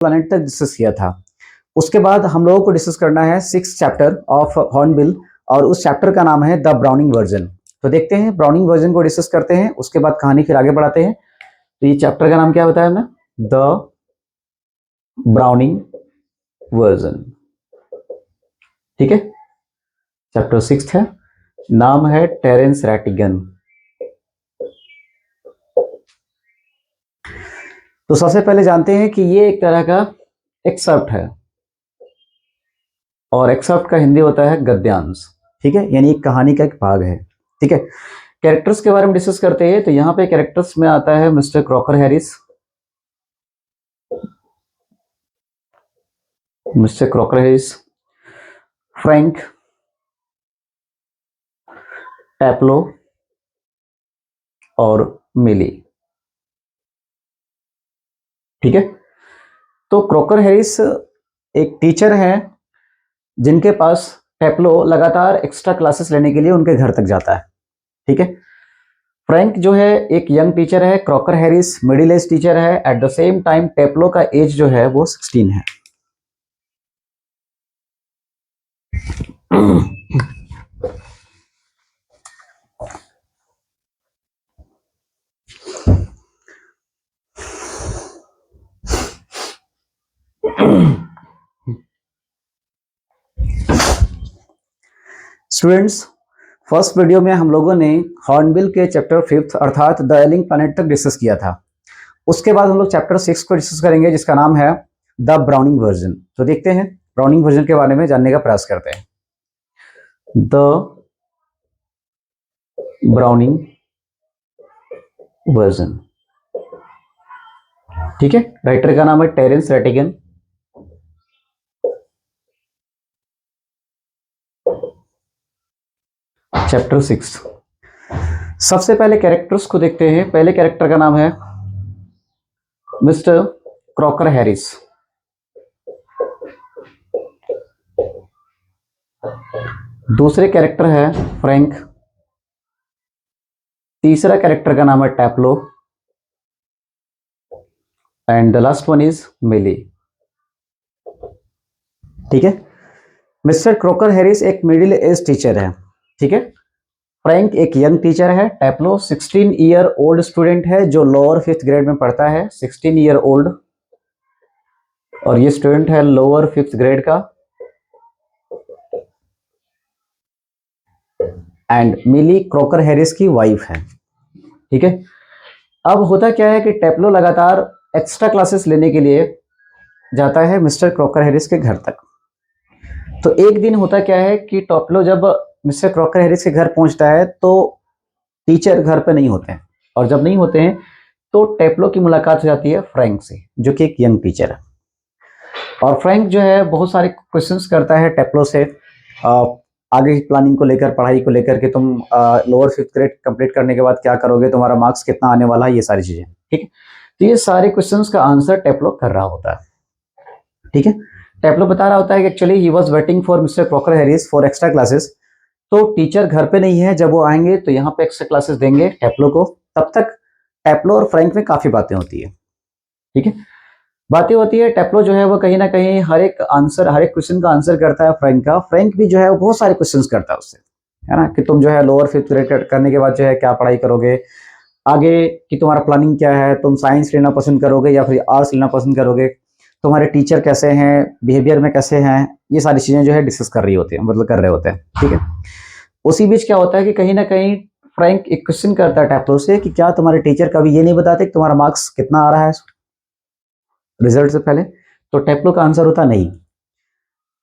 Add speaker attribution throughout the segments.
Speaker 1: Planet तक discuss किया था। उसके बाद हम लोगों को डिस्कस करना है 6th चैप्टर ऑफ हॉर्नबिल, और उस चैप्टर का नाम है द ब्राउनिंग वर्जन। तो देखते हैं ब्राउनिंग वर्जन को डिस्कस करते हैं, उसके बाद कहानी फिर आगे बढ़ाते हैं। तो ये चैप्टर का नाम क्या बताया हमने? The browning version. ठीक है, चैप्टर 6 है, नाम है टेरेंस रैटिगन। तो सबसे पहले जानते हैं कि ये एक तरह का एक्सर्प्ट है, और एक्सर्प्ट का हिंदी होता है गद्यांश। ठीक है, यानी एक कहानी का एक भाग है। ठीक है, कैरेक्टर्स के बारे में डिस्कस करते हैं। तो यहाँ पे कैरेक्टर्स में आता है मिस्टर क्रॉकर हैरिस, फ्रैंक, टैप्लो और मिली। ठीक है, तो क्रॉकर हैरिस एक टीचर है जिनके पास टैप्लो लगातार एक्स्ट्रा क्लासेस लेने के लिए उनके घर तक जाता है। ठीक है, फ्रैंक जो है एक यंग टीचर है, Crocker Harris middle age teacher है। एट द सेम टाइम टैप्लो का एज जो है वो 16 है। स्टूडेंट्स, फर्स्ट वीडियो में हम लोगों ने हॉर्नबिल के चैप्टर 5 अर्थात द एलिंग प्लैनेट तक डिस्कस किया था। उसके बाद हम लोग चैप्टर 6 को डिस्कस करेंगे, जिसका नाम है द ब्राउनिंग वर्जन। तो देखते हैं ब्राउनिंग वर्जन के बारे में जानने का प्रयास करते हैं। The browning version. ठीक है, राइटर का नाम है टेरेंस रैटिगन। चैप्टर 6। सबसे पहले कैरेक्टर्स को देखते हैं। पहले कैरेक्टर का नाम है मिस्टर क्रॉकर हैरिस। दूसरे कैरेक्टर है फ्रैंक। तीसरा कैरेक्टर का नाम है Taplow, and the last one is Millie. ठीक है, मिस्टर क्रॉकर हैरिस एक मिडिल एज टीचर है। ठीक है, फ्रैंक एक यंग टीचर है। टैप्लो 16 ईयर ओल्ड स्टूडेंट है जो लोअर 5th ग्रेड में पढ़ता है। 16 ईयर ओल्ड, और ये स्टूडेंट है लोअर 5th ग्रेड का। एंड मिली क्रॉकर हैरिस की वाइफ है। ठीक है, अब होता क्या है कि टैप्लो लगातार एक्स्ट्रा क्लासेस लेने के लिए जाता है मिस्टर क्रॉकर हैरिस के घर तक। तो एक दिन होता क्या है कि टैप्लो जब मिस्टर क्रॉकर हैरिस के घर पहुंचता है तो टीचर घर पे नहीं होते हैं, और जब नहीं होते हैं तो टैप्लो की मुलाकात हो जाती है फ्रैंक से, जो कि एक यंग टीचर है। और फ्रैंक जो है बहुत सारे क्वेश्चंस करता है टैप्लो से, आगे की प्लानिंग को लेकर, पढ़ाई को लेकर कि तुम लोअर 5th ग्रेड कंप्लीट करने के बाद क्या करोगे, तुम्हारा मार्क्स कितना आने वाला है, ये सारी चीजें। ठीक है, तो ये सारे क्वेश्चंस का आंसर टैप्लो कर रहा होता है। ठीक है, टैप्लो बता रहा होता है कि actually he was waiting for mister Crocker Harris for extra classes. तो टीचर घर पे नहीं है, जब वो आएंगे तो यहाँ पे एक्स्ट्रा क्लासेस देंगे टैप्लो को। तब तक टैप्लो और फ्रैंक में काफी बातें होती है। ठीक है, बातें होती है। टैप्लो जो है वो कहीं ना कहीं हर एक क्वेश्चन का आंसर करता है फ्रैंक का। फ्रैंक भी जो है वो बहुत सारे क्वेश्चंस करता है उससे, है ना, कि तुम जो है लोअर 5th ग्रेड करने के बाद जो है क्या पढ़ाई करोगे, आगे कि तुम्हारा प्लानिंग क्या है, तुम साइंस लेना पसंद करोगे या फिर आर्ट्स लेना पसंद करोगे, तुम्हारे टीचर कैसे हैं, बिहेवियर में कैसे हैं, ये सारी चीजें जो है डिस्कस कर रही होती है, मतलब कर रहे होते हैं। ठीक है, उसी बीच क्या होता है कि कहीं ना कहीं फ्रैंक एक क्वेश्चन करता है टैप्लो से कि क्या तुम्हारे टीचर कभी ये नहीं बताते कि तुम्हारा मार्क्स कितना आ रहा है रिजल्ट से पहले। तो टैप्लो का आंसर होता नहीं।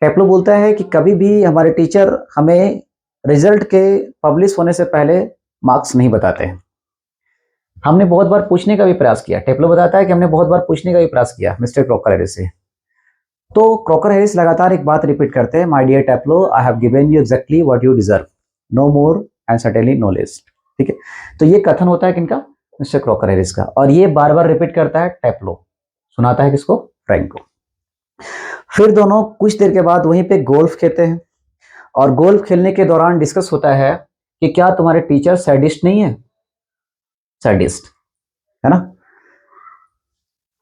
Speaker 1: टैप्लो बोलता है कि कभी भी हमारे टीचर हमें रिजल्ट के पब्लिश होने से पहले मार्क्स नहीं बताते हैं। हमने बहुत बार पूछने का भी प्रयास किया। टैप्लो बताता है कि हमने बहुत बार पूछने का भी प्रयास किया मिस्टर क्रॉकर हैरिस से। तो क्रॉकर हैरिस लगातार एक बात रिपीट करते हैं, my dear Taplow, I have given you exactly what you deserve, no more and certainly no less. ठीक है, तो ये कथन होता है किनका? मिस्टर क्रॉकर हैरिस का। और ये बार बार रिपीट करता है टैप्लो, सुनाता है किसको? फ्रैंक को। फिर दोनों कुछ देर के बाद वहीं पे गोल्फ खेलते हैं, और गोल्फ खेलने के दौरान डिस्कस होता है कि क्या तुम्हारे टीचर सैडिस्ट नहीं है? सैडिस्ट, है ना।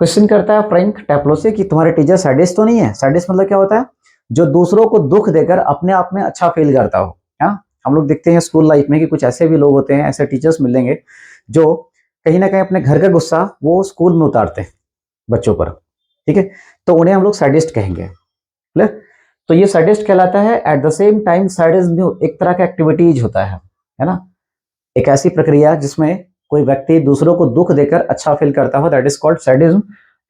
Speaker 1: क्वेश्चन करता है फ्रैंक टेप्लो से कि तुम्हारे टीचर सैडिस्ट तो नहीं है। सैडिस्ट मतलब क्या होता है? जो दूसरों को दुख देकर अपने आप में अच्छा फील करता हो। हाँ, हम लोग देखते हैं स्कूल लाइफ में कि कुछ ऐसे भी लोग होते हैं, ऐसे टीचर्स मिलेंगे जो कहीं ना कहीं अपने घर का गुस्सा वो स्कूल में उतारते हैं बच्चों पर। ठीक है, तो उन्हें हम लोग सैडिस्ट कहेंगे। क्लियर? तो ये सैडिस्ट कहलाता है। At the same time sadism एक तरह का एक्टिविटीज होता है ना, एक ऐसी प्रक्रिया जिसमें कोई व्यक्ति दूसरों को दुख देकर अच्छा फील करता हो, that is called sadism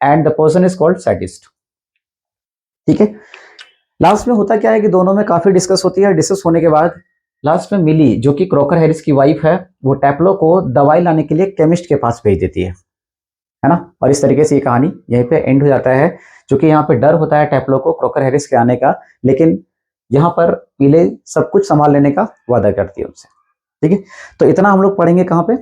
Speaker 1: and the person is called sadist. ठीक है, लास्ट में होता क्या है कि दोनों में काफी डिस्कस होती है। डिस्कस होने के बाद लास्ट में मिली, जो कि क्रॉकर हैरिस की वाइफ है, वो टेप्लो को दवाई लाने के लिए केमिस्ट के पास भेज देती है ना। और इस तरीके से ये कहानी यहीं पे एंड हो जाता है, क्योंकि यहाँ पे डर होता है टेप्लो को क्रॉकर हैरिस के आने का, लेकिन यहाँ पर मिले सब कुछ संभाल लेने का वादा करती है उनसे। ठीक है, तो इतना हम लोग पढ़ेंगे कहाँ पे?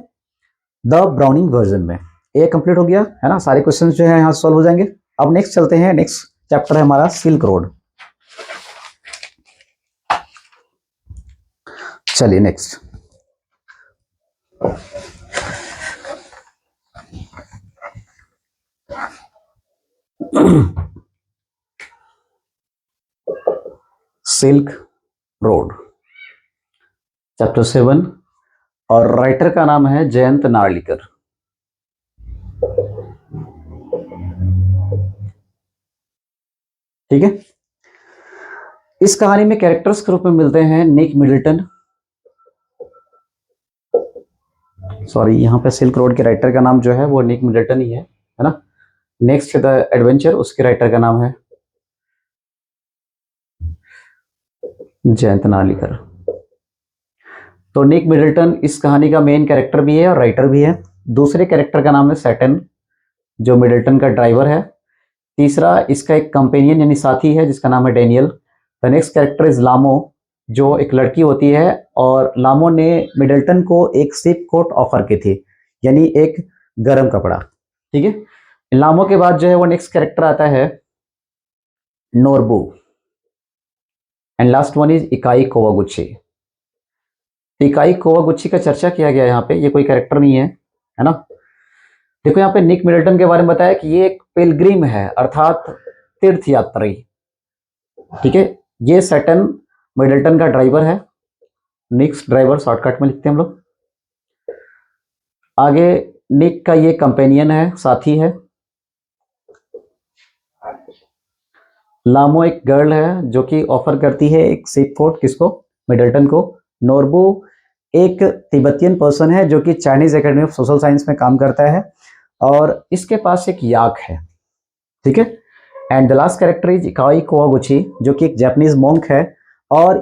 Speaker 1: द ब्राउनिंग वर्जन में। ये कंप्लीट हो गया है ना, सारे क्वेश्चन जो है यहाँ सॉल्व हो जाएंगे। अब नेक्स्ट चलते हैं, नेक्स्ट चैप्टर है हमारा सिल्क रोड। चलिए नेक्स्ट। सिल्क रोड चैप्टर 7 और राइटर का नाम है जयंत नार्लिकर। ठीक है, इस कहानी में कैरेक्टर्स के रूप में मिलते हैं निक मिडल्टन। सॉरी, यहाँ पे सिल्क रोड के राइटर का नाम जो है वो निक मिडल्टन ही है ना। नेक्स्ट द एडवेंचर, उसके राइटर का नाम है जयंत नार्लिकर। तो निक मिडल्टन इस कहानी का मेन कैरेक्टर भी है और राइटर भी है। दूसरे कैरेक्टर का नाम है सैटन, जो मिडल्टन का ड्राइवर है। तीसरा इसका एक कंपेनियन यानी साथी है जिसका नाम है Daniel. The next character is लामो, जो एक लड़की होती है, और लामो ने मिडल्टन को एक सिप कोट ऑफर की थी, यानी एक गर्म कपड़ा। ठीक है, लामो के बाद जो है वो नेक्स्ट कैरेक्टर आता है Norbu, and last one is इकाई कोवागुची। इकाई कोवागुची का चर्चा किया गया यहाँ पे, ये कोई कैरेक्टर नहीं है ना। देखो यहाँ पे निक मिडल्टन के बारे में बताया कि ये एक पिलग्रिम है, अर्थात तीर्थ यात्री। ठीक है, ये सैटन मिडल्टन का ड्राइवर है, निक्स ड्राइवर शॉर्टकट में लिखते हैं हम लोग। आगे निक का ये कंपेनियन है, साथी है। लामो एक गर्ल है जो कि ऑफर करती है एक सिप कोट, किसको? मिडल्टन को। नोरबू एक तिब्बतियन पर्सन है जो कि Chinese academy of social science में काम करता है, और इसके पास एक याक है। ठीक है, and the last character is इकाई कोवागुची, जो कि एक जापानीज मॉन्क है। और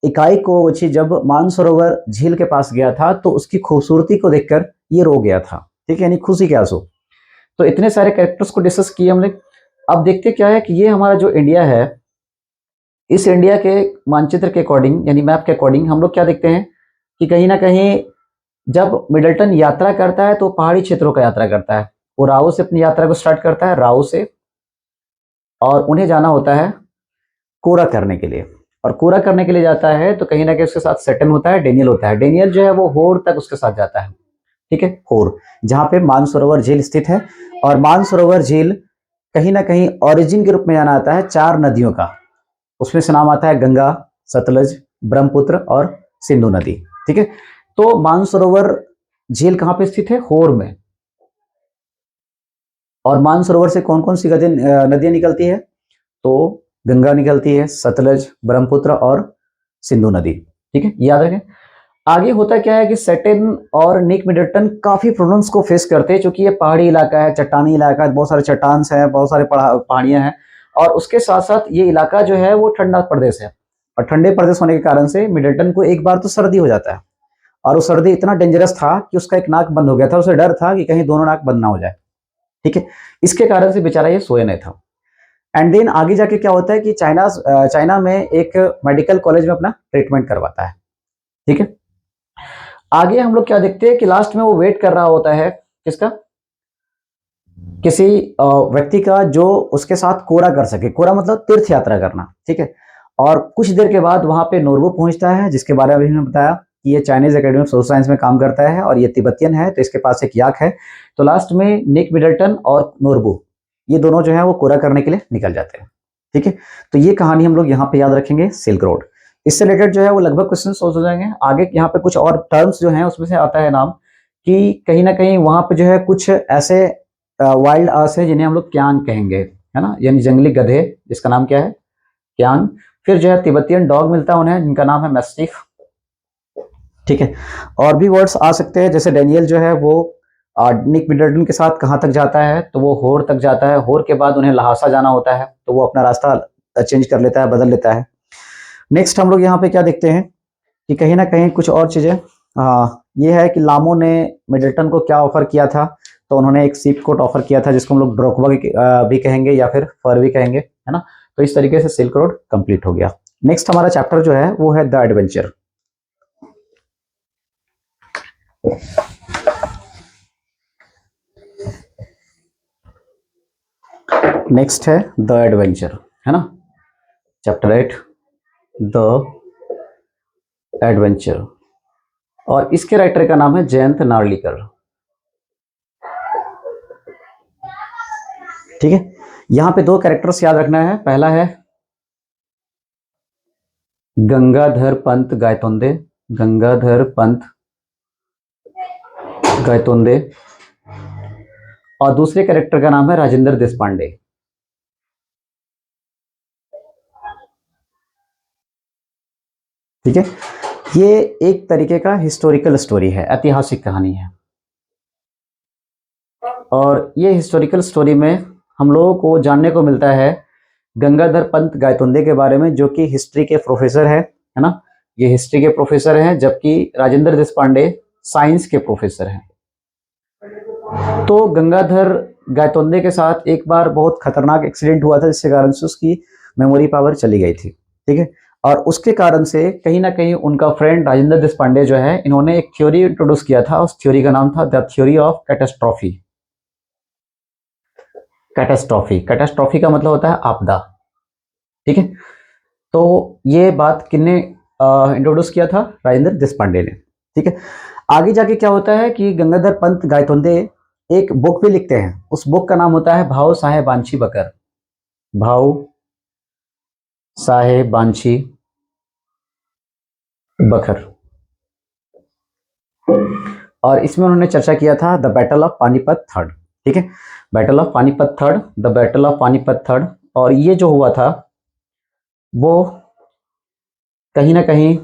Speaker 1: इकाई कोवागुची जब मानसरोवर झील के पास गया था तो उसकी खूबसूरती को देखकर ये रो गया था। ठीक है, यानी खुशी के आंसू। तो इतने सारे कैरेक्टर्स को डिस्कस किए हमने। अब देखते क्या है कि ये हमारा जो इंडिया है, इस इंडिया के मानचित्र के अकॉर्डिंग यानी मैप के अकॉर्डिंग हम लोग क्या देखते हैं कि कहीं ना कहीं जब मिडल्टन यात्रा करता है तो पहाड़ी क्षेत्रों का यात्रा करता है। वो राओ से अपनी यात्रा को स्टार्ट करता है, राओ से, और उन्हें जाना होता है कोरा करने के लिए। और कोरा करने के लिए जाता है तो कहीं ना कहीं उसके साथ सैटन होता है, डेनियल होता है। डेनियल जो है वो होर तक उसके साथ जाता है। ठीक है, होर, जहां पे मानसरोवर झील स्थित है। और मानसरोवर झील कहीं ना कहीं ओरिजिन के रूप में जाना आता है 4 नदियों का। उसमें से नाम आता है गंगा, सतलज, ब्रह्मपुत्र और सिंधु नदी। ठीक है, तो मानसरोवर झील कहां पे स्थित है? होर में। और मानसरोवर से कौन कौन सी नदियां निकलती है? तो गंगा निकलती है, सतलज, ब्रह्मपुत्र और सिंधु नदी। ठीक है, याद रखें। आगे होता क्या है कि सैटन और निक मिडल्टन काफी प्रॉब्लम्स को फेस करते हैं, क्योंकि ये पहाड़ी इलाका है, चट्टानी इलाका है, बहुत सारे चट्टान हैं, बहुत सारे पहाड़ियां हैं, और उसके साथ साथ ये इलाका जो है वो ठंडा प्रदेश है। और ठंडे प्रदेश होने के कारण से मिडल्टन को एक बार तो सर्दी हो जाता है, और वो सर्दी इतना डेंजरस था कि उसका एक नाक बंद हो गया था। उसे डर था कि कहीं दोनों नाक बंद ना हो जाए। ठीक है, इसके कारण से बेचारा ये सोया नहीं था। एंड देन आगे जाके क्या होता है कि चाइना में एक मेडिकल कॉलेज में अपना ट्रीटमेंट करवाता है। ठीक है, आगे हम लोग क्या देखते हैं कि लास्ट में वो वेट कर रहा होता है, किसका? किसी व्यक्ति का जो उसके साथ कोरा कर सके। कोरा मतलब तीर्थ यात्रा करना। ठीक है, और कुछ देर के बाद वहां पे नोरबू पहुंचता है, जिसके बारे में हमने बताया कि ये Chinese academy of social science में काम करता है और ये तिब्बतियन है, तो इसके पास एक याक है। तो लास्ट में निक मिडल्टन और नोरबू ये दोनों जो है वो कोरा करने के लिए निकल जाते हैं। ठीक है, तो ये कहानी हम लोग यहाँ पे याद रखेंगे, सिल्क रोड। इससे रिलेटेड जो है वो लगभग क्वेश्चन सोच हो जाएंगे। आगे यहाँ पे कुछ और टर्म्स जो हैं उसमें से आता है नाम कि कहीं ना कहीं वहां पे जो है कुछ ऐसे वाइल्ड आर्स है जिन्हें हम लोग क्यांग कहेंगे, है ना, यानी जंगली गधे, जिसका नाम क्या है, क्यांग। फिर जो है तिब्बतियन डॉग मिलता है उन्हें, जिनका नाम है मैस्टिफ। ठीक है, और भी वर्ड्स आ सकते हैं, जैसे डेनियल जो है वो निक मिडल्टन के साथ कहाँ तक जाता है, तो वो होर तक जाता है। होर के बाद उन्हें लहासा जाना होता है, तो वो अपना रास्ता चेंज कर लेता है, बदल लेता है। नेक्स्ट हम लोग यहाँ पे क्या देखते हैं कि कहीं ना कहीं कुछ और चीजें, हाँ, ये है कि लामो ने मिडल्टन को क्या ऑफर किया था, तो उन्होंने एक सीप कोट ऑफर किया था, जिसको हम लोग ड्रोकवा भी कहेंगे या फिर फर भी कहेंगे, है ना। तो इस तरीके से सिल्क रोड कंप्लीट हो गया। नेक्स्ट हमारा चैप्टर जो है वो है द एडवेंचर। नेक्स्ट है द एडवेंचर, है ना, चैप्टर 8 द एडवेंचर, और इसके राइटर का नाम है जयंत नार्लिकर। ठीक है, यहां पे दो कैरेक्टर्स याद रखना है। पहला है गंगाधर पंत गायतोंदे, गंगाधर पंत गायतोंदे, और दूसरे कैरेक्टर का नाम है राजेंद्र देशपांडे। ठीक है, ये एक तरीके का हिस्टोरिकल स्टोरी है, ऐतिहासिक कहानी है। और ये हिस्टोरिकल स्टोरी में हम लोगों को जानने को मिलता है गंगाधर पंत गायतोंदे के बारे में, जो कि हिस्ट्री के प्रोफेसर है ना। ये हिस्ट्री के प्रोफेसर हैं, जबकि राजेंद्र देशपांडे साइंस के प्रोफेसर हैं। तो गंगाधर गायतोंदे के साथ एक बार बहुत खतरनाक एक्सीडेंट हुआ था, जिसके कारण से उसकी मेमोरी पावर चली गई थी। ठीक है, और उसके कारण से कहीं ना कहीं उनका फ्रेंड राजेंद्र देशपांडे जो है, इन्होंने एक थ्योरी इंट्रोड्यूस किया था। उस थ्योरी का नाम था the theory of catastrophe. Catastrophe, catastrophe का मतलब होता है आपदा। ठीक है, तो ये बात किसने इंट्रोड्यूस किया था, राजेंद्र देशपांडे ने। ठीक है, आगे जाके क्या होता है कि गंगाधर पंत गायतोंदे एक बुक भी लिखते हैं। उस बुक का नाम होता है भाव साहेब बांछी बकर, भाव साहेब बांछी बकर। और इसमें उन्होंने चर्चा किया था the battle of Panipat third. ठीक है, battle of Panipat third, the battle of Panipat third. और ये जो हुआ था वो कहीं ना कहीं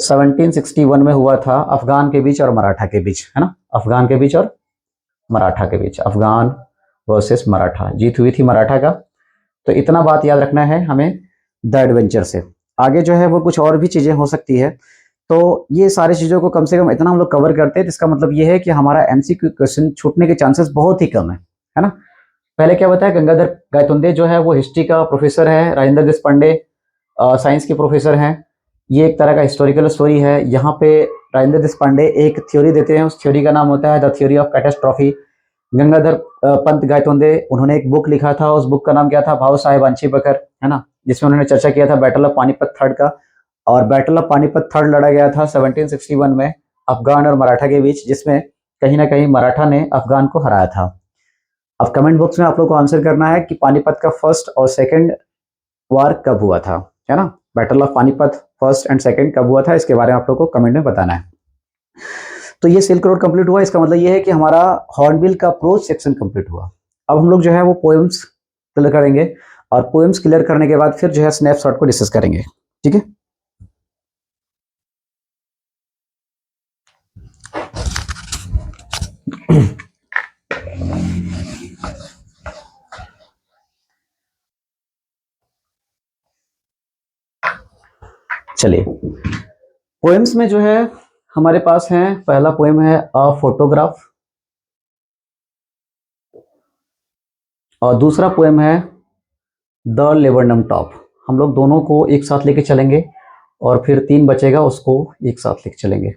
Speaker 1: 1761 में हुआ था, अफगान के बीच और मराठा के बीच, है ना, अफगान के बीच और मराठा के बीच, अफगान वर्सेस मराठा, जीत हुई थी मराठा का। तो इतना बात याद रखना है हमें द एडवेंचर से। आगे जो है वो कुछ और भी चीजें हो सकती है, तो ये सारी चीजों को कम से कम इतना हम लोग कवर करते हैं, तो इसका मतलब ये है कि हमारा एमसीक्यू क्वेश्चन छूटने के चांसेस बहुत ही कम है ना। पहले क्या बताया, गंगाधर गायतोंदे जो है वो हिस्ट्री का प्रोफेसर है, राजेंद्र देशपांडे साइंस के प्रोफेसर हैं। ये एक तरह का हिस्टोरिकल स्टोरी है। यहाँ पे राजेंद्र देशपांडे एक थ्योरी देते हैं, उस थ्योरी का नाम होता है the theory of catastrophe. Gangadhar Pant Gaitonde उन्होंने एक बुक लिखा था, उस बुक का नाम क्या था, भाव साहेब बांछी बकर, है ना, जिसमें उन्होंने चर्चा किया था बैटल ऑफ पानीपत थर्ड का। और बैटल ऑफ पानीपत थर्ड लड़ा गया था 1761 में अफगान और मराठा के बीच, जिसमें कहीं ना कहीं मराठा ने अफगान को हराया था। अब कमेंट बॉक्स में आप लोग को आंसर करना है कि पानीपत का फर्स्ट और सेकंड वार कब हुआ था, है ना, battle of Panipat first and second कब हुआ था, इसके बारे में आप लोग को कमेंट में बताना है। तो ये सिल्क रोड कंप्लीट हुआ, इसका मतलब ये है कि हमारा हॉर्नबिल का प्रोज सेक्शन कंप्लीट हुआ। अब हम लोग जो है वो पोएम्स क्लियर करेंगे, और पोएम्स क्लियर करने के बाद फिर जो है स्नैपशॉट को डिस्कस करेंगे। ठीक है, चलिए पोएम्स में जो है हमारे पास है, पहला पोएम है अ फोटोग्राफ, और दूसरा पोएम है द लेबरनम टॉप। हम लोग दोनों को एक साथ लेके चलेंगे, और फिर 3 बचेगा उसको एक साथ लेके चलेंगे।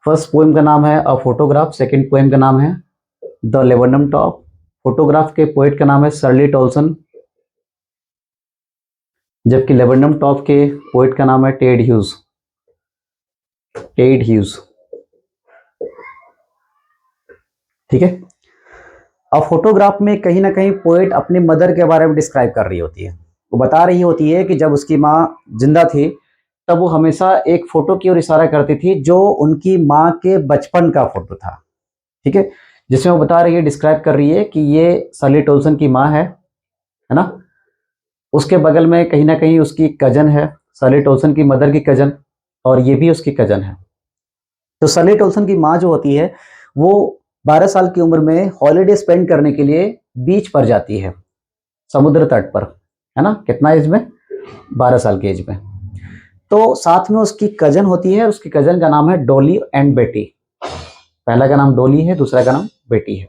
Speaker 1: फर्स्ट पोएम का नाम है अ फोटोग्राफ, सेकंड पोएम का नाम है द लेबरनम टॉप। फोटोग्राफ के पोएट का नाम है शर्ली टॉल्सन, जबकि लेबरनम टॉप के पोएट का नाम है टेड ह्यूज। Ted Hughes. ठीक है। अब फोटोग्राफ में कहीं ना कहीं पोएट अपनी मदर के बारे में डिस्क्राइब कर रही होती है। वो बता रही होती है कि जब उसकी माँ जिंदा थी तब वो हमेशा एक फोटो की ओर इशारा करती थी जो उनकी माँ के बचपन का फोटो था। ठीक है। जिसमें वो बता रही है, डिस्क्राइब कर रही है कि ये सली टोल्सन की माँ है ना। उसके बगल में कहीं ना कहीं उसकी कजन है, सली टोल्सन की मदर की कजन, और ये भी उसकी कजन है। तो सली टोल्सन की माँ जो होती है वो 12 साल की उम्र में हॉलीडे स्पेंड करने के लिए बीच पर जाती है, समुद्र तट पर, है ना। कितना एज में? 12 साल की एज में। तो साथ में उसकी कजन होती है, उसकी कजन का नाम है डॉली एंड बेटी। पहला का नाम डॉली है, दूसरा का नाम बेटी है।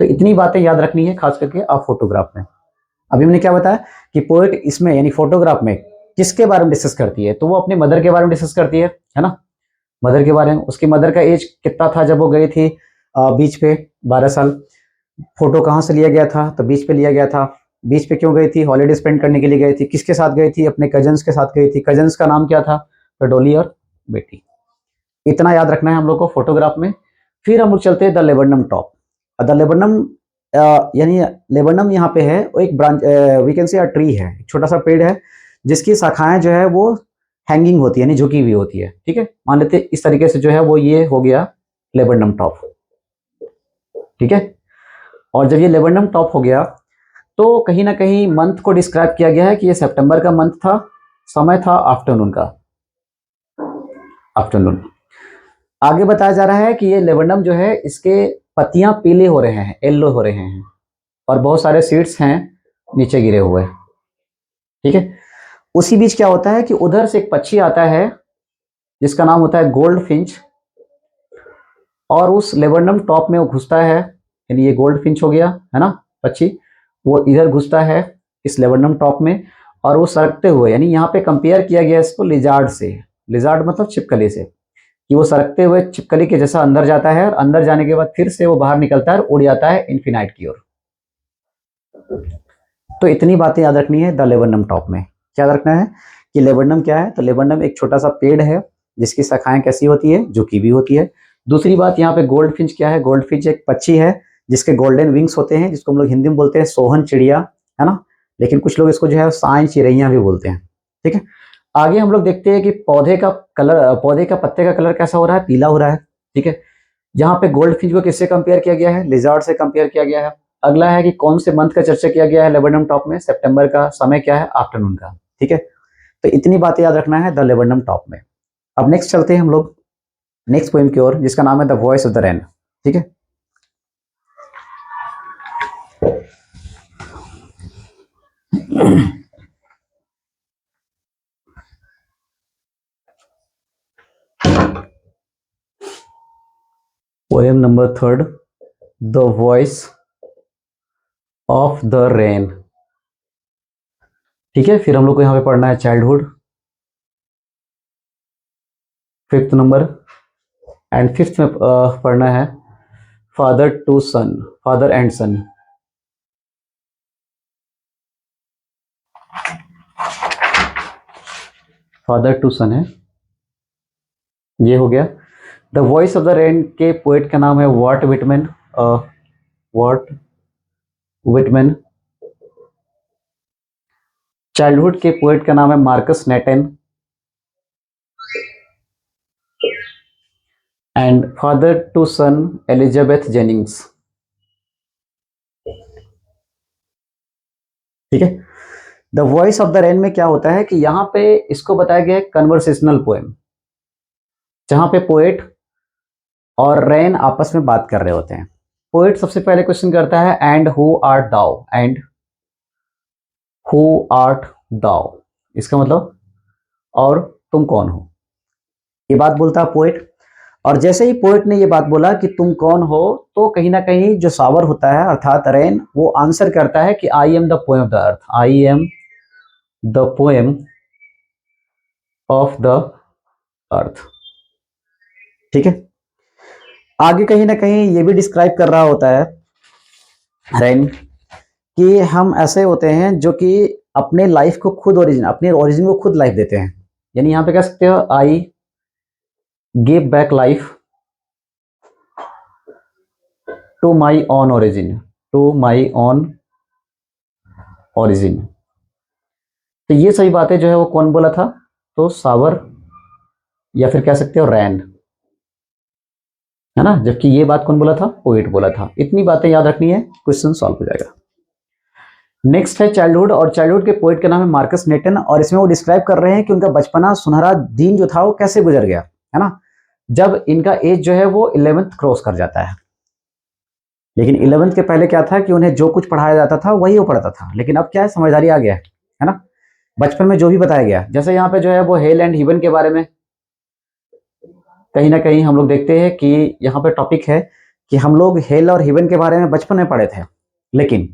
Speaker 1: तो इतनी बातें याद रखनी है खास करके आप फोटोग्राफ में। अभी हमने क्या बताया कि पोएट इसमें यानी फोटोग्राफ में किसके बारे में डिस्कस करती है, तो वो अपनी मदर के बारे में डिस्कस करती है ना। मदर के बारे में, उसकी मदर का एज कितना था जब वो गई थी बीच पे? 12 साल। फोटो कहाँ से लिया गया था? तो बीच पे लिया गया था। बीच पे क्यों गई थी? हॉलीडे स्पेंड करने के लिए गई थी। किसके साथ गई थी? अपने कजन्स के साथ गई थी। कजन्स का नाम क्या था? तो डॉली और बेटी। इतना याद रखना है हम लोग को फोटोग्राफ में। फिर हम लोग चलते हैं the laburnum top. The laburnum यानी लेबरनम यहाँ पे है, वो एक branch, we can say tree है, छोटा सा पेड़ है जिसकी शाखाएं जो है वो हैंगिंग होती है यानी झुकी हुई होती है। ठीक है। मान लेते इस तरीके से जो है वो ये हो गया लेबरनम टॉप। ठीक है। और जब ये लेबरनम टॉप हो गया तो कहीं ना कहीं मंथ को डिस्क्राइब किया गया है कि ये सितंबर का मंथ था, समय था आफ्टरनून का, आफ्टरनून। आगे बताया जा रहा है कि ये लेबरनम जो है इसके पत्तियां पीले हो रहे हैं, येलो हो रहे हैं, और बहुत सारे सीड्स हैं नीचे गिरे हुए। ठीक है। उसी बीच क्या होता है कि उधर से एक पक्षी आता है जिसका नाम होता है गोल्ड फिंच, और उस लेबरनम टॉप में वो घुसता है, यानी ये गोल्ड फिंच हो गया है ना पक्षी, वो इधर घुसता है इस लेबरनम टॉप में, और वो सरकते हुए, यानी यहाँ पे कंपेयर किया गया इसको लिजार्ड से। लिजार्ड मतलब छिपकली से, कि वो सरकते हुए छिपकली के जैसा अंदर जाता है, और अंदर जाने के बाद फिर से वो बाहर निकलता है और उड़ जाता है इन्फिनाइट की ओर। तो इतनी बातें याद रखनी है द लेबरनम टॉप में। क्या याद रखना है कि लेबरनम क्या है? तो लेबरनम एक छोटा सा पेड़ है जिसकी शाखाएं कैसी होती है? झुकी भी होती है। दूसरी बात, यहाँ पे गोल्ड फिंच क्या है? गोल्ड फिंच एक पक्षी है जिसके गोल्डन विंग्स होते हैं, जिसको हम लोग हिंदी में बोलते हैं सोहन चिड़िया, है ना। लेकिन कुछ लोग इसको जो है साई चिड़ैया भी बोलते हैं। ठीक है। आगे हम लोग देखते हैं कि पौधे का कलर, पौधे का पत्ते का कलर कैसा हो रहा है? पीला हो रहा है। ठीक है। यहाँ पे गोल्ड फिंच को किससे कंपेयर किया गया है? लिजार्ड से कंपेयर किया गया है। अगला है कि कौन से मंथ का चर्चा किया गया है लेबरनम टॉप में? सितंबर का। समय क्या है? आफ्टरनून का। ठीक है। तो इतनी बातें याद रखना है द लेबरनम टॉप में। अब नेक्स्ट चलते हैं हम लोग नेक्स्ट पोएम की ओर जिसका नाम है the voice of the rain. ठीक है। Poem number 3, the voice of the rain. ठीक है। फिर हम लोग को यहाँ पे पढ़ना है childhood, 5th number, and 5th में पढ़ना है father to son, father and son. Father to son है, ये हो गया। The voice of the rain के पोएट का नाम है Walt Whitman, Walt Whitman. Childhood के पोएट का नाम है Markus Natten, and father to son Elizabeth Jennings. ठीक है। The voice of the rain में क्या होता है कि यहाँ पे इसको बताया गया है कन्वर्सेशनल पोएम, जहां पे पोएट और रेन आपस में बात कर रहे होते हैं। पोएट सबसे पहले क्वेश्चन करता है and who art thou, and who art thou, इसका मतलब और तुम कौन हो, ये बात बोलता है पोएट। और जैसे ही पोएट ने ये बात बोला कि तुम कौन हो, तो कहीं ना कहीं जो सावर होता है अर्थात रेन, वो आंसर करता है कि I am the poem of the earth, I am the poem of the earth. ठीक है। आगे कहीं ना कहीं ये भी डिस्क्राइब कर रहा होता है रेन कि हम ऐसे होते हैं जो कि अपने लाइफ को खुद ओरिजिन, अपने ओरिजिन को खुद लाइफ देते हैं। यानी यहाँ पे कह सकते हो I give back life to my own origin, to my own origin. तो ये सभी बातें जो है वो कौन बोला था? तो सावर, या फिर कह सकते हो रैन, है ना। जबकि ये बात कौन बोला था? पोइट बोला था। इतनी बातें याद रखनी है, क्वेश्चन सॉल्व हो जाएगा। नेक्स्ट है चाइल्डहुड, और चाइल्डहुड के पोइट का नाम है मार्कस नेटन, और इसमें वो डिस्क्राइब कर रहे हैं कि उनका बचपना, सुनहरा दिन जो था वो कैसे गुजर गया, है ना। जब इनका एज जो है वो 11th क्रॉस कर जाता है। लेकिन 11th के पहले क्या था कि उन्हें जो कुछ पढ़ाया जाता था वही वो पढ़ता था, लेकिन अब क्या है, समझदारी आ गया है ना। बचपन में जो भी बताया गया, जैसे यहाँ पे जो है वो हेल एंड हेवन के बारे में कहीं ना कहीं हम लोग देखते हैं कि यहाँ पे टॉपिक है कि हम लोग हेल और हेवन के बारे में बचपन में पढ़े थे, लेकिन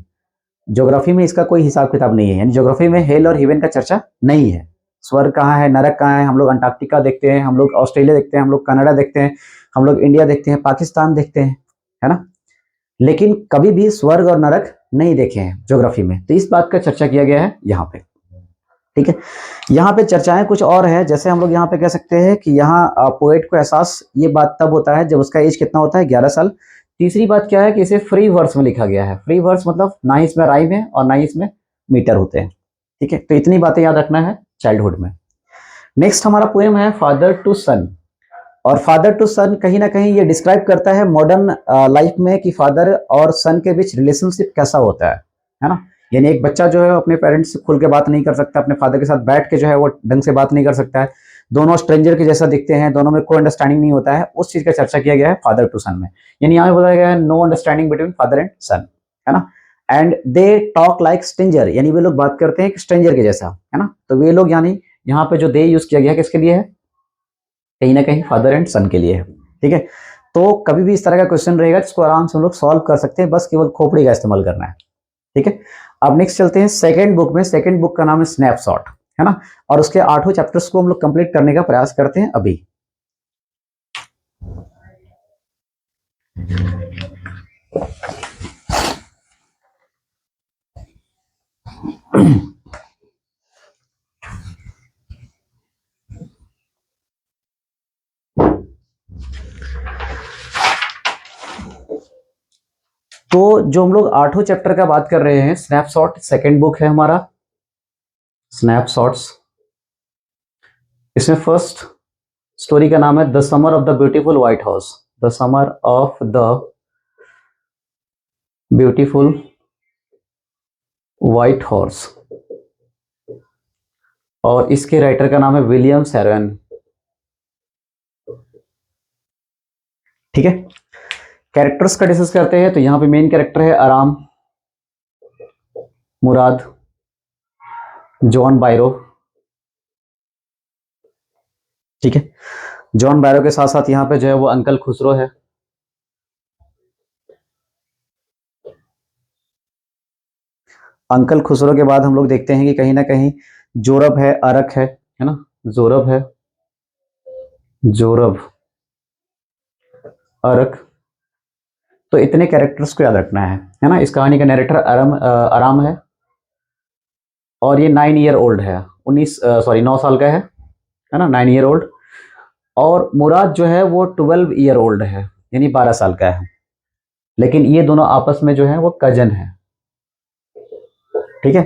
Speaker 1: ज्योग्राफी में इसका कोई हिसाब किताब नहीं है। यानी ज्योग्राफी में हेल और हेवन का चर्चा नहीं है। स्वर्ग कहाँ है, नरक कहाँ है, हम लोग अंटार्कटिका देखते हैं, हम लोग ऑस्ट्रेलिया देखते हैं, हम लोग कनाडा देखते हैं, हम लोग इंडिया देखते हैं, पाकिस्तान देखते हैं, है ना। लेकिन कभी भी स्वर्ग और नरक नहीं देखे हैं ज्योग्राफी में। तो इस बात का चर्चा किया गया है यहाँ पे, ठीक है। यहाँ पे चर्चाएं कुछ और है, जैसे हम लोग यहाँ पे कह सकते हैं कि यहाँ पोएट को एहसास ये बात तब होता है जब उसका एज कितना होता है, 11 साल। तीसरी बात क्या है कि इसे फ्री वर्स में लिखा गया है। फ्री वर्स मतलब ना ही इसमें राइम है और ना ही इसमें मीटर होते हैं, ठीक है। तो इतनी बातें याद रखना है चाइल्डहुड में। नेक्स्ट हमारा पोएम है फादर टू सन, और फादर टू सन कहीं ना कहीं ये डिस्क्राइब करता है मॉडर्न लाइफ में कि फादर और सन के बीच रिलेशनशिप कैसा होता है ना। यानी एक बच्चा जो है अपने पेरेंट्स से खुल के बात नहीं कर सकता, अपने फादर के साथ बैठ के जो है वो ढंग से बात नहीं कर सकता है, दोनों स्ट्रेंजर के जैसा दिखते हैं, दोनों में कोई अंडरस्टैंडिंग नहीं होता है। उस चीज का चर्चा किया गया है फादर टू सन में। यानी यहाँ पे बताया गया है no understanding between father and son, है ना। And they talk like stranger, यानी वे लोग बात करते हैं एक स्ट्रेंजर के जैसा, है ना। तो वे लोग, यानी यहाँ पे जो दे यूज किया गया है किसके लिए है? कहीं ना कहीं फादर एंड सन के लिए है, ठीक है। तो कभी भी इस तरह का क्वेश्चन रहेगा जिसको आराम से हम लोग सॉल्व कर सकते हैं, बस केवल खोपड़ी का इस्तेमाल करना है, ठीक है। अब नेक्स्ट चलते हैं सेकंड बुक में। सेकंड बुक का नाम है स्नैपशॉट, है ना। और उसके 8 चैप्टर्स को हम लोग कंप्लीट करने का प्रयास करते हैं अभी। तो जो हम लोग 8 चैप्टर का बात कर रहे हैं, स्नैपशॉट सेकंड बुक है हमारा, स्नैपशॉट्स। इसमें फर्स्ट स्टोरी का नाम है the summer of the beautiful white house, the summer of the beautiful white horse, और इसके राइटर का नाम है विलियम सैरवन, ठीक है। कैरेक्टर्स का डिस्कस करते हैं। तो यहाँ पे मेन कैरेक्टर है आराम, मुराद, जॉन बायरो, ठीक है। जॉन बायरो के साथ साथ यहाँ पे जो है वो अंकल खुसरो है, अंकल खुसरो के बाद हम लोग देखते हैं कि कहीं ना कहीं जोरब है, अरक है ना। जोरब है, जोरब, अरक। तो इतने कैरेक्टर्स को याद रखना है ना। इस कहानी का नरेटर आराम है, और ये 9 ईयर ओल्ड है, 9 साल का है ना, 9 ईयर ओल्ड। और मुराद जो है वो 12 ईयर ओल्ड है, यानी 12 साल का है। लेकिन ये दोनों आपस में जो है वो कजन है, ठीक है।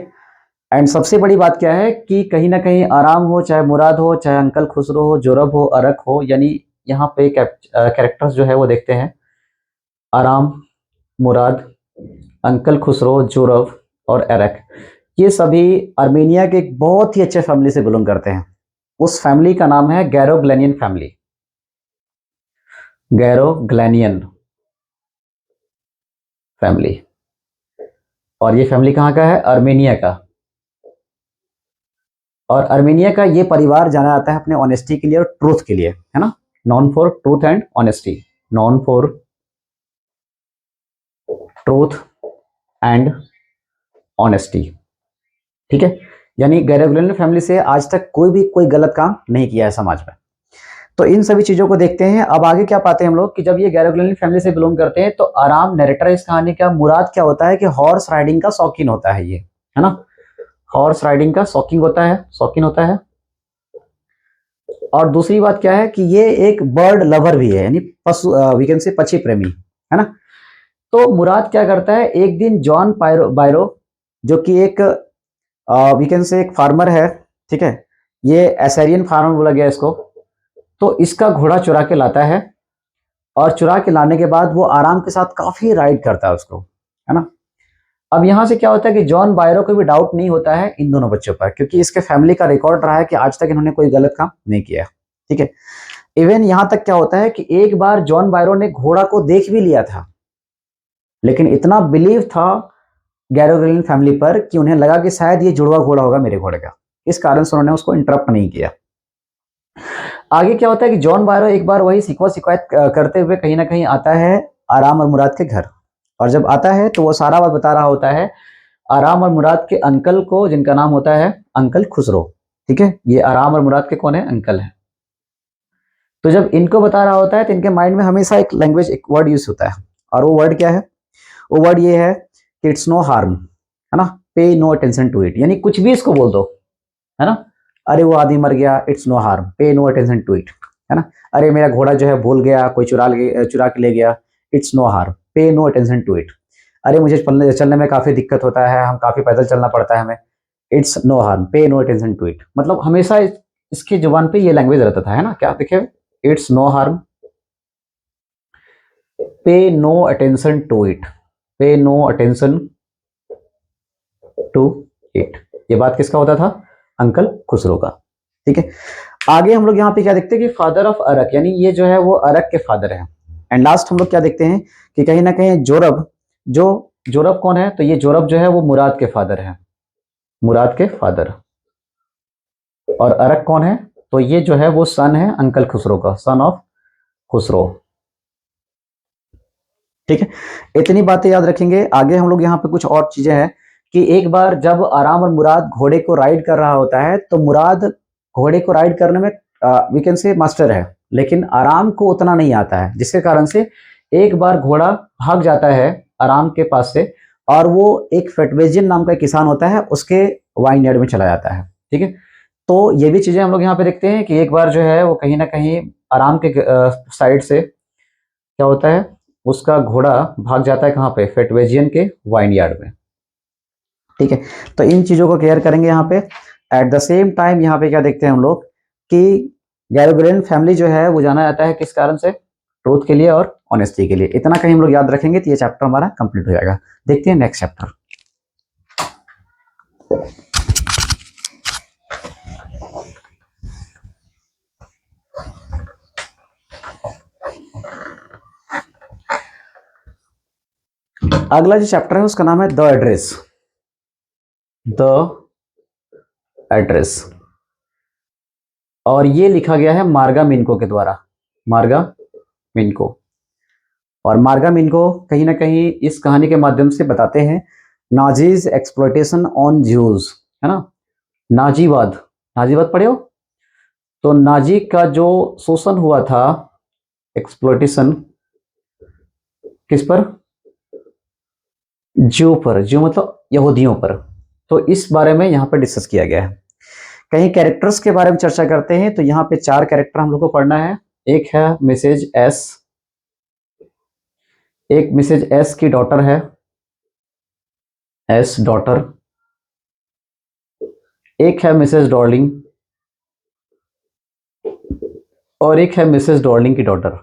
Speaker 1: एंड सबसे बड़ी बात क्या है कि कहीं ना कहीं आराम हो, चाहे मुराद हो, चाहे अंकल खुसरो हो, जोरब हो, अरक हो, यानी यहाँ पे कैरेक्टर्स जो है वो देखते हैं आराम, मुराद, अंकल खुसरो, जोरब और एरक। ये सभी आर्मेनिया के एक बहुत ही अच्छे फैमिली से बिलोंग करते हैं। उस फैमिली का नाम है गैरोग्लैनियन फैमिली, गैरोग्लैनियन फैमिली। और ये फैमिली कहाँ का है? आर्मेनिया का। और आर्मेनिया का ये परिवार जाना जाता है अपने ऑनेस्टी के लिए और ट्रूथ के लिए, है ना। Non for truth and honesty, non for truth and honesty, ठीक है। यानी गैरोग्लैनियन फैमिली से आज तक कोई भी कोई गलत काम नहीं किया है समाज में। तो इन सभी चीजों को देखते हैं। अब आगे क्या पाते हैं हम लोग कि जब ये गैरोग्लैनियन फैमिली से बिलोंग करते हैं तो आराम नरेटर इस कहानी का, मुराद क्या होता है कि हॉर्स राइडिंग का शौकीन होता है ये, है ना। हॉर्स राइडिंग का शौकीन होता है, शौकीन होता है। और दूसरी बात क्या है कि ये एक बर्ड लवर भी है, यानी पशु, वी कैन से पक्षी प्रेमी, है ना। तो मुराद क्या करता है, एक दिन जॉन बायरो जो कि एक वी कैन से एक फार्मर है, ठीक है, ये एसेरियन फार्मर बोला गया इसको, तो इसका घोड़ा चुरा के लाता है, और चुरा के लाने के बाद वो आराम के साथ काफी राइड करता है उसको, है ना। अब यहां से क्या होता है कि जॉन बायरो को भी डाउट नहीं होता है इन दोनों बच्चों पर, क्योंकि इसके फैमिली का रिकॉर्ड रहा है कि आज तक इन्होंने कोई गलत काम नहीं किया, ठीक है। इवन यहां तक क्या होता है कि एक बार जॉन बायरो ने घोड़ा को देख भी लिया था, लेकिन इतना बिलीव था गैरोग्रिलिन फैमिली पर कि उन्हें लगा कि शायद ये जुड़वा घोड़ा होगा मेरे घोड़े का, इस कारण से उन्होंने उसको इंटरप्ट नहीं किया। आगे क्या होता है कि जॉन बायरो एक बार वही शिकायत करते हुए कहीं ना कहीं आता है आराम और मुराद के घर, और जब आता है तो वो सारा बात बता रहा होता है आराम और मुराद के अंकल को, जिनका नाम होता है अंकल खुसरो, ठीक है। ये आराम और मुराद के कौन है, अंकल है। तो जब इनको बता रहा होता है तो इनके माइंड में हमेशा एक लैंग्वेज, एक वर्ड यूज होता है, और वो वर्ड क्या है, वो वर्ड ये है कि इट्स नो हार्म, है ना, पे नो अटेंशन टू इट, यानी कुछ भी इसको बोल दो, है ना। अरे वो आदमी मर गया, इट्स नो हार्म, पे नो अटेंशन टू इट, है ना। अरे मेरा घोड़ा जो है भूल गया, कोई चुरा के ले गया, इट्स नो हार्म, पे नो अटेंशन टू इट। अरे मुझे चलने में काफी दिक्कत होता है, हम काफी पैदल चलना पड़ता है हमें, इट्स नो हार्म, पे नो अटेंशन टू इट। मतलब हमेशा इसकी जुबान पे ये लैंग्वेज रहता था, है ना। क्या देखिए, इट्स नो हार्म, पे नो अटेंशन टू इट, पे नो अटेंशन टू इट। ये बात किसका होता था, अंकल खुसरो का, ठीक है। आगे हम लोग यहाँ पे क्या देखते हैं कि फादर ऑफ अरक, यानी ये जो है वो अरक के फादर हैं। एंड लास्ट हम लोग क्या देखते हैं कि कहीं ना कहीं जोरब, जो जोरब कौन है, तो ये जोरब जो है वो मुराद के फादर है, मुराद के फादर। और अरक कौन है, तो ये जो है वो सन है अंकल खुसरो का, सन ऑफ खुसरो, ठीक है। इतनी बातें याद रखेंगे। आगे हम लोग यहाँ पे कुछ और चीजें हैं कि एक बार जब आराम और मुराद घोड़े को राइड कर रहा होता है, तो मुराद घोड़े को राइड करने में वी कैन से मास्टर है, लेकिन आराम को उतना नहीं आता है, जिसके कारण से एक बार घोड़ा भाग जाता है आराम के पास से, और वो एक फेटवेजियन नाम का किसान होता है, उसके वाइन यार्ड में चला जाता है, ठीक है। तो ये भी चीजें हम लोग यहाँ पे देखते हैं कि एक बार जो है वो कहीं ना कहीं आराम के साइड से क्या होता है, उसका घोड़ा भाग जाता है कहाँ पे, फेटवेजियन के वाइन यार्ड में, ठीक है। तो इन चीजों को केयर करेंगे यहाँ पे। एट द सेम टाइम यहाँ पे क्या देखते हैं हम लोग कि गैरोग्रिलिन फैमिली जो है वो जाना जाता है किस कारण से, ट्रूथ के लिए और ऑनेस्टी के लिए। इतना कहीं हम लोग याद रखेंगे तो ये चैप्टर हमारा कंप्लीट हो जाएगा। देखते हैं नेक्स्ट चैप्टर। अगला जो चैप्टर है उसका नाम है द एड्रेस, द एड्रेस, और ये लिखा गया है मार्गा मिनको के द्वारा, मार्गा मिनको। और मार्गा मिनको कहीं ना कहीं इस कहानी के माध्यम से बताते हैं नाजीज एक्सप्लॉयटेशन ऑन ज्यूज, है ना। नाजीवाद, नाजीवाद पढ़े हो, तो नाजी का जो शोषण हुआ था, एक्सप्लॉयटेशन किस पर, ज्यू पर, ज्यू मतलब यहूदियों पर। तो इस बारे में यहाँ पर डिस्कस किया गया है। कहीं कैरेक्टर्स के बारे में चर्चा करते हैं, तो यहाँ पे 4 कैरेक्टर हम लोग को पढ़ना है। एक है मिसेज एस, एक मिसेज एस की डॉटर है, एस डॉटर, एक है मिसेज डॉर्लिंग, और एक है मिसेज डॉर्लिंग की डॉटर।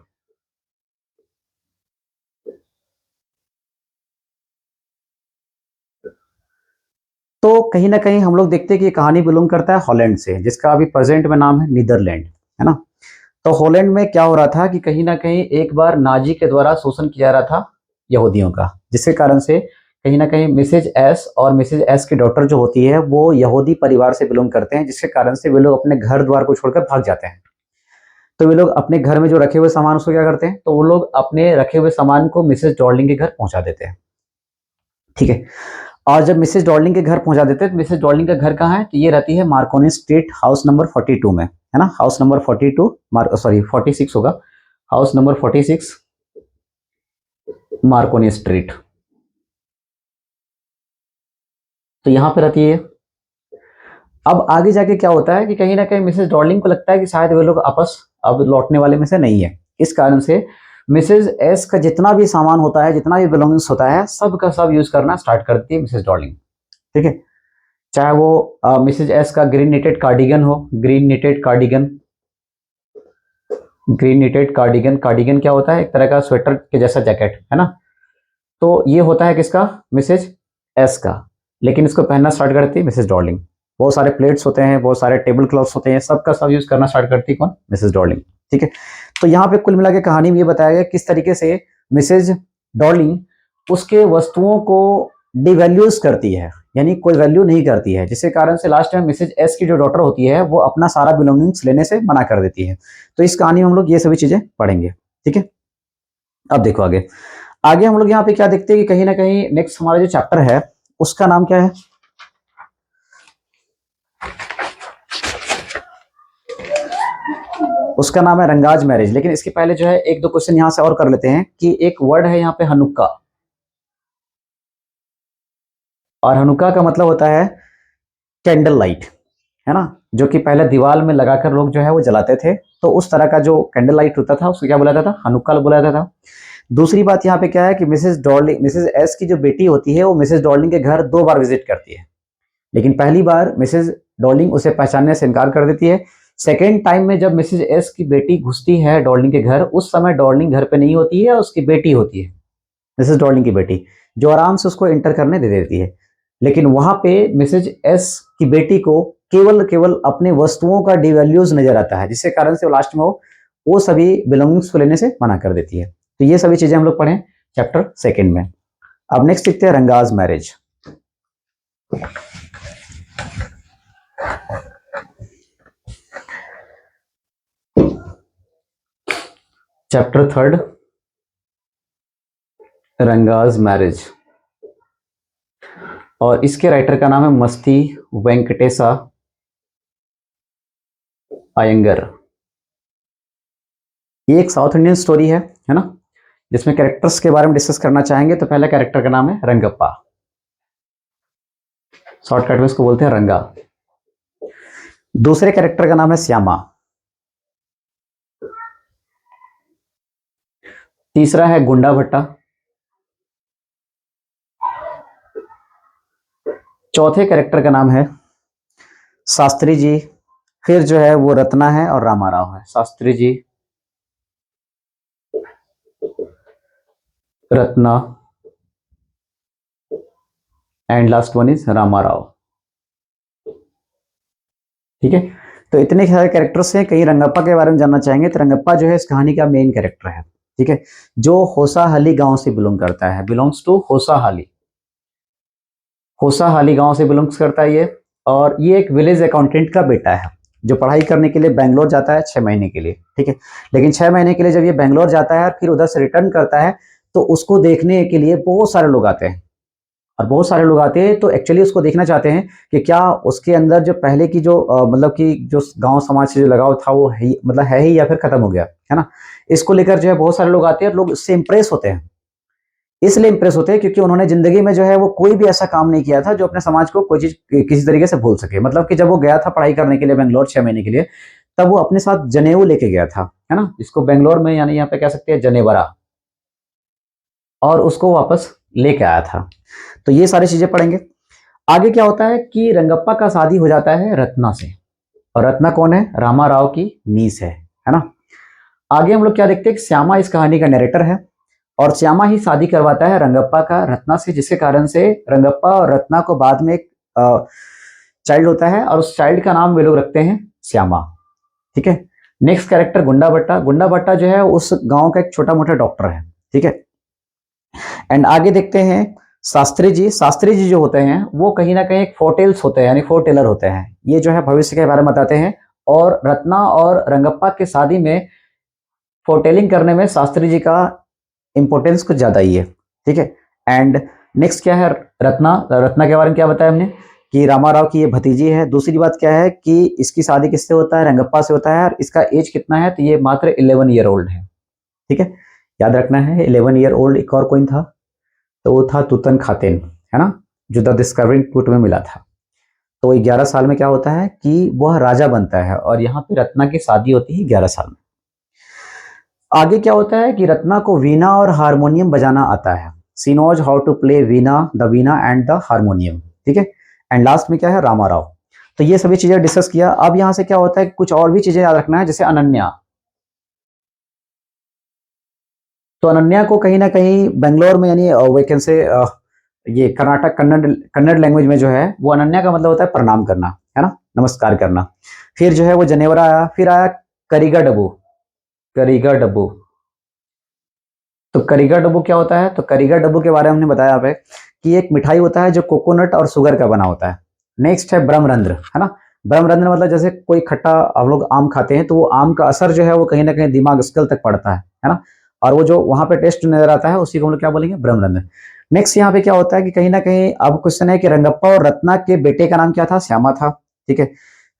Speaker 1: तो कहीं ना कहीं हम लोग देखते हैं कि ये कहानी बिलोंग करता है हॉलैंड से, जिसका अभी प्रेजेंट में नाम है नीदरलैंड, है ना। तो हॉलैंड में क्या हो रहा था कि कहीं ना कहीं एक बार नाजी के द्वारा शोषण किया जा रहा था यहूदियों का, जिसके कारण से कहीं ना कहीं मिसेज एस और मिसेज एस की डॉटर जो होती है वो यहूदी परिवार से बिलोंग करते हैं, जिसके कारण से वे लोग अपने घर द्वार को छोड़कर भाग जाते हैं। तो वे लोग अपने घर में जो रखे हुए सामान उसको क्या करते हैं, तो वो लोग अपने रखे हुए सामान को मिसेज डॉर्लिंग के घर पहुंचा देते हैं, ठीक है। और जब मिसेज डॉर्लिंग के घर पहुंचा देते हैं, तो मिसेज डॉर्लिंग का घर कहाँ है, तो ये रहती है मार्कोनी स्ट्रीट, हाउस नंबर 42 में, है ना। हाउस नंबर 42, सॉरी 46 होगा, हाउस नंबर 46 मार्कोनी स्ट्रीट। तो यहां पे रहती है। अब आगे जाके क्या होता है कि कहीं ना कहीं मिसेस डॉर्लिंग को लगता है कि शायद वे लोग आपस अब लौटने वाले में से नहीं है। इस कारण से मिसेस एस का जितना भी सामान होता है, जितना भी बिलोंगिंग्स होता है, सब का सब यूज करना स्टार्ट करती है मिसेस डॉर्लिंग। ठीक है, चाहे वो मिसेज एस का ग्रीन निटेड कार्डिगन हो, green knitted cardigan, green knitted cardigan, cardigan क्या होता है, एक तरह का स्वेटर के जैसा जैकेट है ना, तो ये होता है किसका, मिसेज एस का, लेकिन इसको पहनना स्टार्ट करती है मिसेज डॉर्लिंग। बहुत सारे प्लेट्स होते हैं, बहुत सारे टेबल क्लॉथ्स होते हैं, सबका सब यूज करना स्टार्ट करती है कौन, मिसेज डॉर्लिंग। ठीक है, तो यहाँ पे कुल मिला के कहानी में ये बताया गया किस तरीके से मिसेज डॉर्लिंग उसके वस्तुओं को डिवैल्यूज करती है, यानी कोई वैल्यू नहीं करती है, जिसके कारण से लास्ट में मिसेज एस की जो डॉटर होती है वो अपना सारा बिलोंगिंग्स लेने से मना कर देती है। तो इस कहानी में हम लोग ये सभी चीजें पढ़ेंगे। ठीक है, अब देखो आगे, आगे हम लोग यहाँ पे क्या देखते हैं कि कहीं ना कहीं नेक्स्ट हमारा जो चैप्टर है उसका नाम क्या है, उसका नाम है रंगाज मैरिज। लेकिन इसके पहले जो है एक दो क्वेश्चन यहां से और कर लेते हैं कि एक वर्ड है यहाँ पे हनुक्का, और हनुक्का का मतलब होता है कैंडल लाइट, है ना, जो कि पहले दीवार में लगाकर लोग जो है वो जलाते थे, तो उस तरह का जो कैंडल लाइट होता था उसको क्या बुलाया जाता था, हनुक्का बुलाया जाता था। दूसरी बात यहाँ पे क्या है कि मिसेस डॉर्लिंग, मिसेस एस की जो बेटी होती है वो मिसेस डॉर्लिंग के घर 2 बार विजिट करती है, लेकिन पहली बार मिसेस डॉर्लिंग उसे पहचानने से इनकार कर देती है। सेकेंड टाइम में जब मिसेस एस की बेटी घुसती है डॉर्लिंग के घर, उस समय डॉर्लिंग घर पे नहीं होती है, उसकी बेटी होती है, मिसेस डॉर्लिंग की बेटी, जो आराम से उसको एंटर करने दे देती है। लेकिन वहां पे मिसेज एस की बेटी को केवल केवल अपने वस्तुओं का डिवैल्यूज नजर आता है, जिसके कारण से लास्ट में वो सभी बिलोंगिंग्स को लेने से मना कर देती है। तो ये सभी चीजें हम लोग पढ़े चैप्टर सेकेंड में। अब नेक्स्ट देखते हैं Ranga's marriage. Chapter third, Ranga's marriage, और इसके राइटर का नाम है मस्ती वेंकटेशा अयंगर। ये एक साउथ इंडियन स्टोरी है ना, जिसमें कैरेक्टर्स के बारे में डिस्कस करना चाहेंगे। तो पहला कैरेक्टर का नाम है रंगप्पा, शॉर्टकट में इसको बोलते हैं रंगा। दूसरे कैरेक्टर का नाम है श्यामा। तीसरा है गुंडा भट्टा। चौथे कैरेक्टर का नाम है शास्त्री जी। फिर जो है वो रत्ना है और रामाराव है, Shastri ji, Ratna, and last one is Ramarao. ठीक है, तो इतने सारे कैरेक्टर्स हैं। कहीं रंगप्पा के बारे में जानना चाहेंगे तो रंगप्पा जो है इस कहानी का मेन कैरेक्टर है। ठीक है, जो होसाहाली गांव से बिलोंग करता है, बिलोंग्स टू होसाहाली, होसाहाली गांव से बिलोंग्स करता है ये। और ये एक विलेज अकाउंटेंट का बेटा है, जो पढ़ाई करने के लिए बैंगलोर जाता है 6 महीने के लिए। ठीक है, लेकिन 6 महीने के लिए जब ये बैंगलोर जाता है और फिर उधर से रिटर्न करता है, तो उसको देखने के लिए बहुत सारे लोग आते हैं, और बहुत सारे लोग आते हैं तो एक्चुअली उसको देखना चाहते हैं कि क्या उसके अंदर जो पहले की जो मतलब कि जो गांव समाज से जो लगाव था वो है मतलब है ही, या फिर खत्म हो गया, है ना। इसको लेकर जो है बहुत सारे लोग आते हैं और लोग इससे इंप्रेस होते हैं। इसलिए इंप्रेस होते हैं क्योंकि उन्होंने जिंदगी में जो है वो कोई भी ऐसा काम नहीं किया था जो अपने समाज को कोई चीज किसी तरीके से भूल सके। मतलब कि जब वो गया था पढ़ाई करने के लिए बेंगलोर 6 महीने के लिए, तब वो अपने साथ जनेऊ लेके गया था, है ना, जिसको बेंगलोर में यानी यहाँ पे कह सकते हैं जनेवरा, और उसको वापस लेके आया था। तो ये सारी चीजें पढ़ेंगे। आगे क्या होता है कि रंगप्पा का शादी हो जाता है रत्ना से, और रत्ना कौन है, रामा राव की नीस है ना। आगे हम लोग क्या देखते हैं कि श्यामा इस कहानी का नरेटर है, और श्यामा ही शादी करवाता है रंगप्पा का रत्ना से, जिसके कारण से रंगप्पा और रत्ना को बाद में एक चाइल्ड होता है, और उस चाइल्ड का नाम वे लोग रखते हैं श्यामा। ठीक है, नेक्स्ट कैरेक्टर गुंडा भट्टा। गुंडा भट्टा जो है उस गांव का एक छोटा मोटा डॉक्टर है। ठीक है, एंड आगे देखते हैं शास्त्री जी। शास्त्री जी जो होते हैं वो कहीं ना कहीं एक फोर्टेल्स होते हैं, यानी फोरटेलर होते हैं। ये जो है भविष्य के बारे में बताते हैं, और रत्ना और रंगप्पा की शादी में फोरटेलिंग करने में शास्त्री जी का इंपॉर्टेंस कुछ ज्यादा ही है। ठीक है, एंड नेक्स्ट क्या है, रत्ना। रत्ना के बारे में क्या बताया हमने कि रामाराव की ये भतीजी है। दूसरी बात क्या है कि इसकी शादी किससे होता है, रंगप्पा से होता है, और इसका एज कितना है, तो ये मात्र 11 ईयर ओल्ड है। ठीक है, याद रखना है 11 ईयर ओल्ड। एक और कोइन था, तो वो था तुतन खातेन, है ना, जो द डिस्कवरिंग टूट में मिला था। तो 11 साल में क्या होता है कि वह राजा बनता है और यहाँ पे रत्ना की शादी होती है 11 साल में। आगे क्या होता है कि रत्ना को वीणा और हारमोनियम बजाना आता है। She knows how to play veena and the harmonium, ठीक है। एंड लास्ट में क्या है, रामा राव। तो ये सभी चीजें डिस्कस किया। अब यहाँ से क्या होता है, कुछ और भी चीजें याद रखना है, जैसे अनन्या। तो अनन्या को कहीं ना कहीं बेंगलोर में, यानी वैकेंसी ये कर्नाटक कन्नड़ कन्नड़ लैंग्वेज में जो है वो अनन्या का मतलब होता है प्रणाम करना, है ना, नमस्कार करना। फिर जो है वो जनेवरा आया, फिर आया करिगा डब्बू। करिगा डब्बू, तो करिगा डब्बू क्या होता है, तो करिगा डब्बू के बारे में हमने बताया पे कि एक मिठाई होता है जो कोकोनट और शुगर का बना होता है। नेक्स्ट है ब्रह्मरंध्र, है ना। ब्रह्मरंध्र मतलब जैसे कोई खट्टा हम लोग आम खाते हैं तो वो आम का असर जो है वो कहीं ना कहीं दिमाग स्कल तक पड़ता है ना। और वो जो वहां पे टेस्ट नजर आता है उसी को हम लोग क्या बोलेंगे, ब्रह्मरंध्र। नेक्स्ट यहाँ पे क्या होता है कि कहीं ना कहीं अब क्वेश्चन है कि रंगप्पा और रत्ना के बेटे का नाम क्या था, श्यामा था, ठीक है।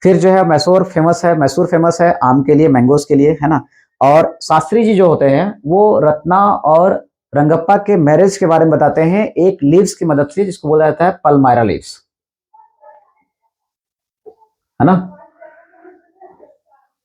Speaker 1: फिर जो है मैसूर फेमस है आम के लिए, मैंगोज के लिए, है ना। और शास्त्री जी जो होते हैं वो रत्ना और रंगप्पा के मैरिज के बारे में बताते हैं एक लीव्स की मदद से, जिसको बोला जाता है पल्मायरा लीव्स, है ना।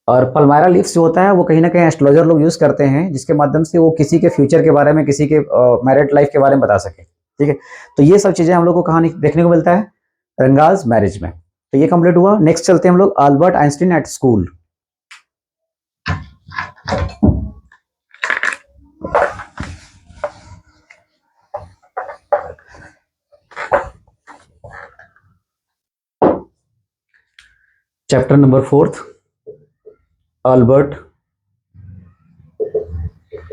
Speaker 1: और पल्मायरा लीव्स जो होता है वो कहीं ना कहीं एस्ट्रोलॉजर लोग यूज करते हैं, जिसके माध्यम से वो किसी के फ्यूचर के बारे में, किसी के मैरिड लाइफ के बारे में बता सके, ठीक है। तो ये सब चीजें हम लोग को कहानी देखने को मिलता है रंगाज मैरिज में। तो ये कंप्लीट हुआ। नेक्स्ट चलते हैं हम लोग Albert Einstein at school. Chapter number 4, Albert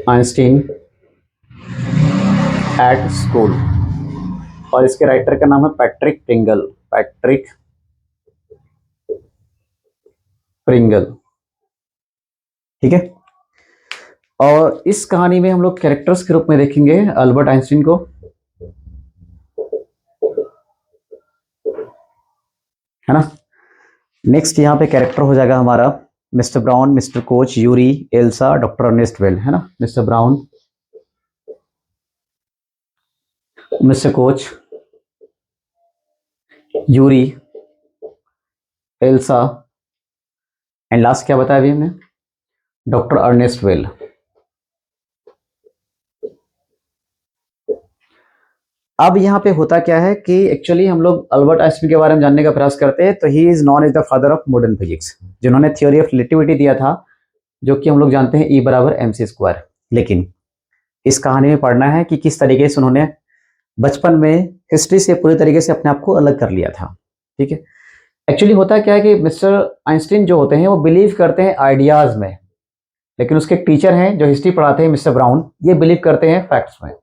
Speaker 1: Einstein at school, और इसके राइटर का नाम है पैट्रिक प्रिंगल। पैट्रिक प्रिंगल, ठीक है। और इस कहानी में हम लोग कैरेक्टर्स के रूप में देखेंगे अल्बर्ट आइंस्टीन को, है ना। नेक्स्ट यहाँ पे कैरेक्टर हो जाएगा हमारा mister Brown, mister Koch, Yuri, Elsa, doctor Ernest Well, है ना। Mister Brown, mister Koch, Yuri, Elsa, and last क्या बताया अभी हमने, डॉक्टर अर्नेस्ट वेल। अब यहाँ पे होता क्या है कि एक्चुअली हम लोग अल्बर्ट आइंस्टीन के बारे में जानने का प्रयास करते हैं, तो he is known as the father of modern physics, जिन्होंने थ्योरी ऑफ रिलेटिविटी दिया था, जो कि हम लोग जानते हैं E बराबर mc स्क्वायर। लेकिन इस कहानी में पढ़ना है कि किस तरीके से उन्होंने बचपन में हिस्ट्री से पूरी तरीके से अपने आप को अलग कर लिया था, ठीक है। एक्चुअली होता क्या है कि मिस्टर आइंस्टीन जो होते हैं वो बिलीव करते हैं आइडियाज में, लेकिन उसके टीचर हैं जो हिस्ट्री पढ़ाते हैं मिस्टर ब्राउन, ये बिलीव करते हैं फैक्ट्स में।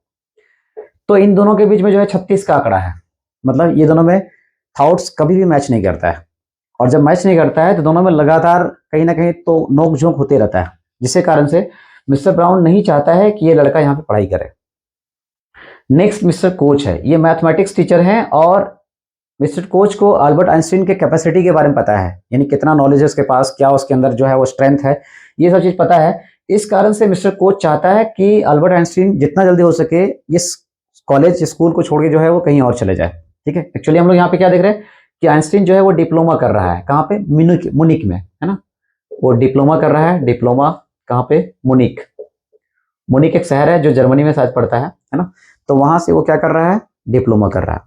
Speaker 1: तो इन दोनों के बीच में जो है 36 का आंकड़ा है, मतलब ये दोनों में थॉट्स कभी भी मैच नहीं करता है, और जब मैच नहीं करता है तो दोनों में लगातार कहीं ना कहीं तो नोक झोंक होते रहता है, जिसके कारण से मिस्टर ब्राउन नहीं चाहता है कि ये लड़का यहाँ पे पढ़ाई करे। नेक्स्ट मिस्टर कोच है, ये मैथमेटिक्स टीचर हैं, और मिस्टर कोच को अल्बर्ट आइंस्टीन के कैपेसिटी के बारे में पता है, यानी कितना नॉलेज है उसके पास, क्या उसके अंदर जो है वो स्ट्रेंथ है, ये सब चीज पता है। इस कारण से मिस्टर कोच चाहता है कि अल्बर्ट आइंस्टीन जितना जल्दी हो सके इस कॉलेज स्कूल को छोड़ के जो है वो कहीं और चले जाए, ठीक है। एक्चुअली हम लोग यहाँ पे क्या देख रहे हैं कि आइंस्टीन जो है वो डिप्लोमा कर रहा है, कहाँ पे, मुनिक में, है ना। वो डिप्लोमा कर रहा है, डिप्लोमा कहाँ पे, मुनिक। मुनिक एक शहर है जो जर्मनी में शायद पड़ता है ना। तो वहां से वो क्या कर रहा है, डिप्लोमा कर रहा है।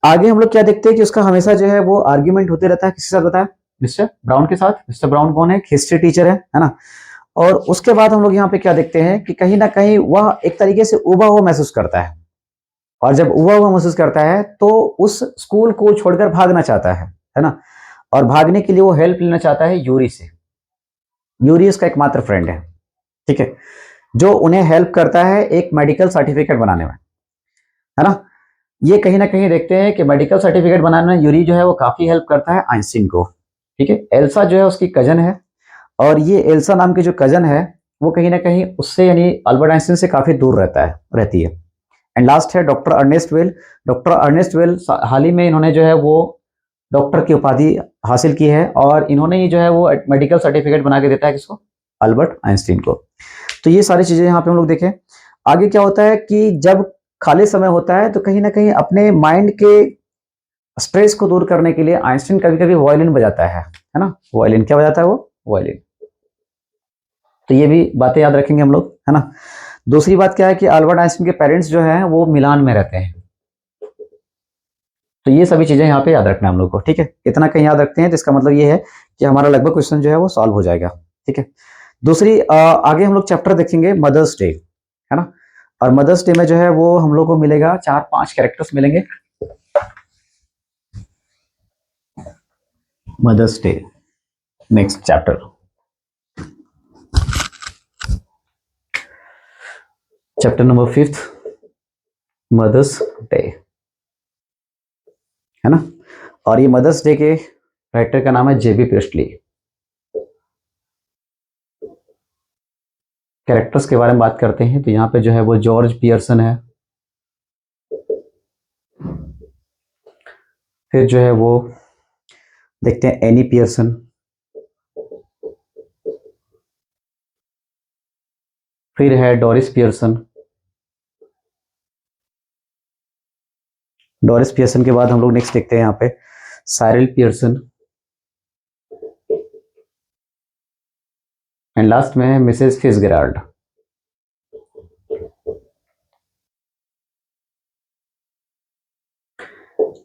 Speaker 1: आगे हम लोग क्या देखते हैं कि उसका हमेशा जो है वो आर्ग्यूमेंट होते रहता है, किसके साथ बताया, मिस्टर ब्राउन के साथ। मिस्टर ब्राउन कौन है, हिस्ट्री टीचर है ना। और उसके बाद हम लोग यहाँ पे क्या देखते हैं कि कहीं ना कहीं वह एक तरीके से उबा हुआ महसूस करता है, और जब उबा हुआ महसूस करता है तो उस स्कूल को छोड़कर भागना चाहता है ना। और भागने के लिए वो हेल्प लेना चाहता है यूरी से। यूरी उसका एकमात्र फ्रेंड है, ठीक है, जो उन्हें हेल्प करता है एक मेडिकल सर्टिफिकेट बनाने में, है ना। ये कहीं ना कहीं देखते हैं कि मेडिकल सर्टिफिकेट बनाने में यूरी जो है वो काफी हेल्प करता है आइंस्टीन को, ठीक है। एल्सा जो है उसकी कजन है, और ये एल्सा नाम की जो कजन है वो कहीं ना कहीं उससे, यानी अल्बर्ट आइंस्टीन से काफी दूर रहती है। एंड लास्ट है doctor Ernest Well. Doctor Ernest Well हाल ही में इन्होंने जो है वो डॉक्टर की उपाधि हासिल की है, और इन्होंने ही जो है वो मेडिकल सर्टिफिकेट बना के देता है किसको, अल्बर्ट आइंस्टीन को। तो ये सारी चीजें यहाँ पे हम लोग देखें। आगे क्या होता है कि जब खाली समय होता है तो कहीं ना कहीं अपने माइंड के स्ट्रेस को दूर करने के लिए आइंस्टीन कभी कभी वायलिन बजाता है ना, वायलिन क्या बजाता है वो, वायलिन। तो ये भी बातें याद रखेंगे हम लोग, है ना। दूसरी बात क्या है कि अल्बर्ट आइंस्टीन के पेरेंट्स जो हैं वो मिलान में रहते हैं। तो ये सभी चीजें यहाँ पे याद रखना है हम लोग को, ठीक है। इतना कहीं याद रखते हैं तो इसका मतलब ये है कि हमारा लगभग क्वेश्चन जो है वो सॉल्व हो जाएगा, ठीक है। दूसरी आगे हम लोग चैप्टर देखेंगे मदर्स डे, है ना। और मदर्स डे में जो है वो हम लोग को मिलेगा 4-5 कैरेक्टर्स मिलेंगे। Mother's day next chapter, chapter number 5 mother's day, है ना। और ये मदर्स डे के राइटर का नाम है जेबी प्रिस्टली। कैरेक्टर्स के बारे में बात करते हैं तो यहाँ पे जो है वो जॉर्ज पियर्सन है, फिर जो है वो देखते हैं एनी पियर्सन, फिर है डोरिस पियर्सन। डोरिस पियर्सन के बाद हम लोग नेक्स्ट देखते हैं यहाँ पे साइरल पियर्सन, एंड लास्ट में है मिसेस फिट्जगेराल्ड।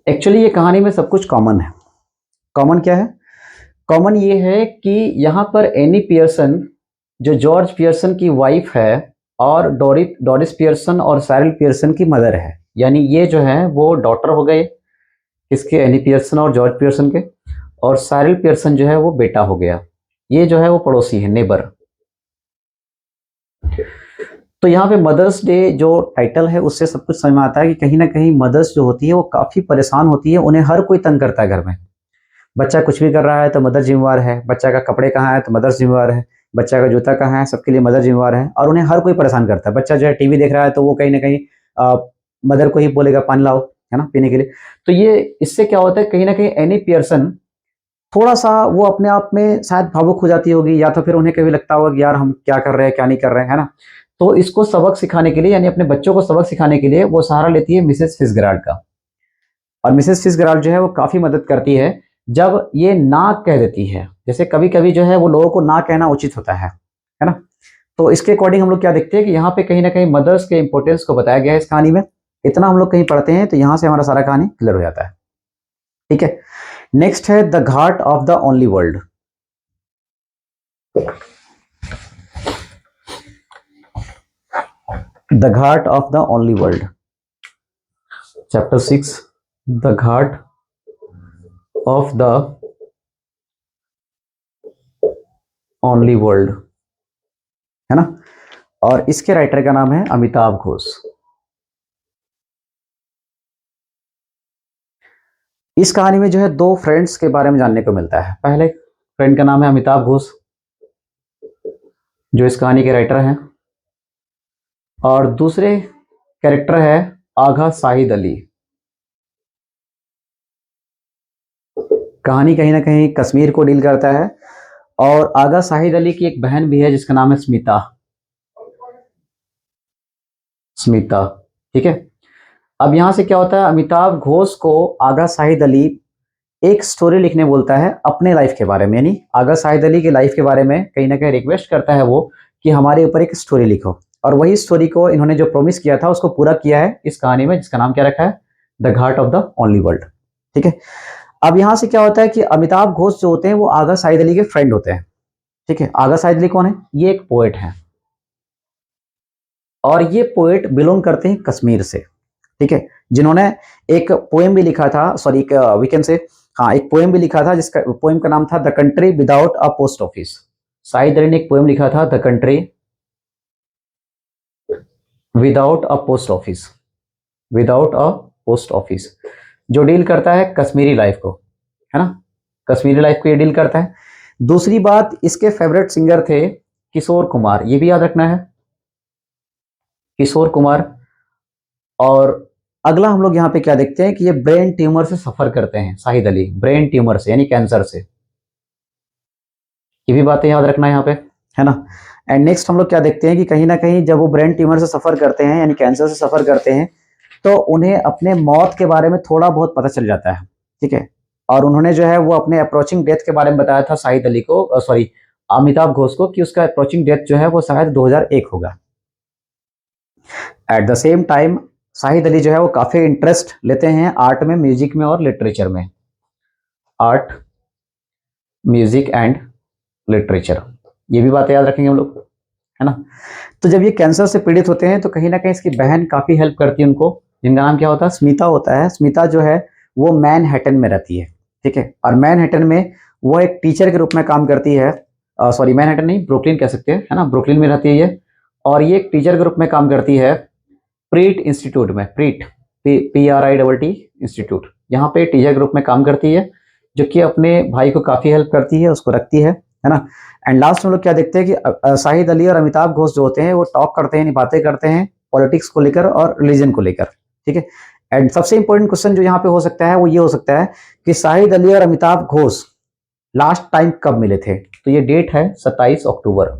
Speaker 1: एक्चुअली ये कहानी में सब कुछ कॉमन है। कॉमन क्या है? कॉमन ये है कि यहाँ पर एनी पियर्सन जो जॉर्ज पियर्सन की वाइफ है और डोरिस पियर्सन और साइरल पियर्सन की मदर है, यानी ये जो है वो डॉटर हो गए किसके, एनी पियर्सन और जॉर्ज पियर्सन के, और साइरल पियर्सन जो है वो बेटा हो गया। ये जो है वो पड़ोसी है, नेबर। तो यहाँ पे मदर्स डे जो टाइटल है उससे सब कुछ समझ में आता है कि कहीं ना कहीं मदर्स जो होती है वो काफी परेशान होती है, उन्हें हर कोई तंग करता है घर में। बच्चा कुछ भी कर रहा है तो मदर जिम्मेवार है, बच्चा का कपड़े कहाँ है तो मदर जिम्मेवार है, बच्चा का जूता कहाँ है सबके लिए मदर जिम्मेवार है, और उन्हें हर कोई परेशान करता है। बच्चा जो है टीवी देख रहा है तो वो कहीं ना कहीं मदर को ही बोलेगा पानी लाओ, है ना, पीने के लिए। तो ये इससे क्या होता है, कहीं ना कहीं एनी पियर्सन थोड़ा सा वो अपने आप में शायद भावुक हो जाती होगी, या तो फिर उन्हें कभी लगता होगा कि यार हम क्या कर रहे हैं क्या नहीं कर रहे हैं, है ना। तो इसको सबक सिखाने के लिए, यानी अपने बच्चों को सबक सिखाने के लिए वो सहारा लेती है मिसेस फिट्जगेराल्ड का। और मिसेस फिट्जगेराल्ड जो है वो काफी मदद करती है जब ये ना कह देती है। जैसे कभी कभी जो है वो लोगों को ना कहना उचित होता है ना। तो इसके अकॉर्डिंग हम लोग क्या देखते हैं कि यहाँ पे कहीं ना कहीं मदर्स के इंपॉर्टेंस को बताया गया है इस कहानी में। इतना हम लोग कहीं पढ़ते हैं तो यहाँ से हमारा सारा कहानी क्लियर हो जाता है, ठीक है। नेक्स्ट है the Ghat of the only world. The Ghat of the only world, chapter 6 the Ghat of the only world, है ना। और इसके राइटर का नाम है अमिताभ घोष। इस कहानी में जो है दो फ्रेंड्स के बारे में जानने को मिलता है। पहले फ्रेंड का नाम है अमिताभ घोष जो इस कहानी के राइटर हैं, और दूसरे कैरेक्टर है आगा शाहिद अली। कहानी कहीं ना कहीं कश्मीर को डील करता है, और आगा शाहिद अली की एक बहन भी है जिसका नाम है स्मिता। स्मिता, ठीक है। अब यहां से क्या होता है, अमिताभ घोष को आगा शाहिद अली एक स्टोरी लिखने बोलता है अपने लाइफ के बारे में, यानी आगा शाहिद अली की लाइफ के बारे में कहीं ना कहीं रिक्वेस्ट करता है वो कि हमारे ऊपर एक स्टोरी लिखो। और वही स्टोरी को इन्होंने जो प्रॉमिस किया था उसको पूरा किया है इस कहानी में, जिसका नाम क्या रखा है, the Ghat of the only world, ठीक है। अब यहां से क्या होता है कि अमिताभ घोष जो होते हैं वो आगा शाहिद अली के फ्रेंड होते हैं, ठीक है। आगा शाहिद अली कौन है? ये एक पोएट है, और ये पोएट बिलोंग करते हैं कश्मीर से, ठीक है। जिन्होंने एक पोएम भी लिखा था, सॉरी वी कैन से, हाँ, एक पोएम भी लिखा था जिसका पोएम का नाम था the country without a post office. Shahid Ali ने एक पोएम लिखा था the country without a post office, without a post office, जो डील करता है कश्मीरी लाइफ को, है ना, कश्मीरी लाइफ को ये डील करता है। दूसरी बात, इसके फेवरेट सिंगर थे किशोर कुमार, ये भी याद रखना है, किशोर कुमार। और अगला हम लोग यहाँ पे क्या देखते हैं कि ये ब्रेन ट्यूमर से सफर करते हैं शाहिद अली, ब्रेन ट्यूमर से यानी कैंसर से। ये भी बातें याद रखना है यहाँ पे, है ना। एंड नेक्स्ट हम लोग क्या देखते हैं कि कहीं ना कहीं जब वो ब्रेन ट्यूमर से सफर करते हैं यानी कैंसर से सफर करते हैं तो उन्हें अपने मौत के बारे में थोड़ा बहुत पता चल जाता है। ठीक है। और उन्होंने जो है वो अपने अप्रोचिंग डेथ के बारे में बताया था शाहिद अली को, सॉरी अमिताभ घोष को, कि उसका अप्रोचिंग डेथ जो है वो शायद 2001 होगा। At the same time Shahid Ali जो है वो काफ़ी इंटरेस्ट लेते हैं आर्ट में, म्यूजिक में और लिटरेचर में। आर्ट, म्यूजिक एंड लिटरेचर, ये भी बातें याद रखेंगे हम लोग, है ना। तो जब ये कैंसर से पीड़ित होते हैं तो कहीं ना कहीं इसकी बहन काफ़ी हेल्प करती है उनको, जिनका नाम क्या होता है, स्मिता होता है। स्मिता जो है वो मैनहट्टन में रहती है, ठीक है। और मैनहट्टन में वो एक टीचर के रूप में काम करती है, सॉरी मैनहट्टन नहीं, ब्रुकलिन कह सकते हैं, है ना, ब्रुकलिन में रहती है ये। और ये एक टीचर के रूप में काम करती है प्रीट इंस्टीट्यूट में, प्रीट, PRIT इंस्टीट्यूट, यहाँ पे टीचर के रूप में काम करती है, जो कि अपने भाई को काफ़ी हेल्प करती है, उसको रखती है ना। एंड लास्ट में लोग क्या देखते हैं कि शाहिद अली और अमिताभ घोष जो होते हैं वो टॉक करते हैं, बातें करते हैं पॉलिटिक्स को लेकर और रिलीजन को लेकर, ठीक है। एंड सबसे इंपॉर्टेंट क्वेश्चन जो यहाँ पे हो सकता है वो ये हो सकता है कि शाहिद अली और अमिताभ घोष लास्ट टाइम कब मिले थे। तो ये डेट है 27 अक्टूबर।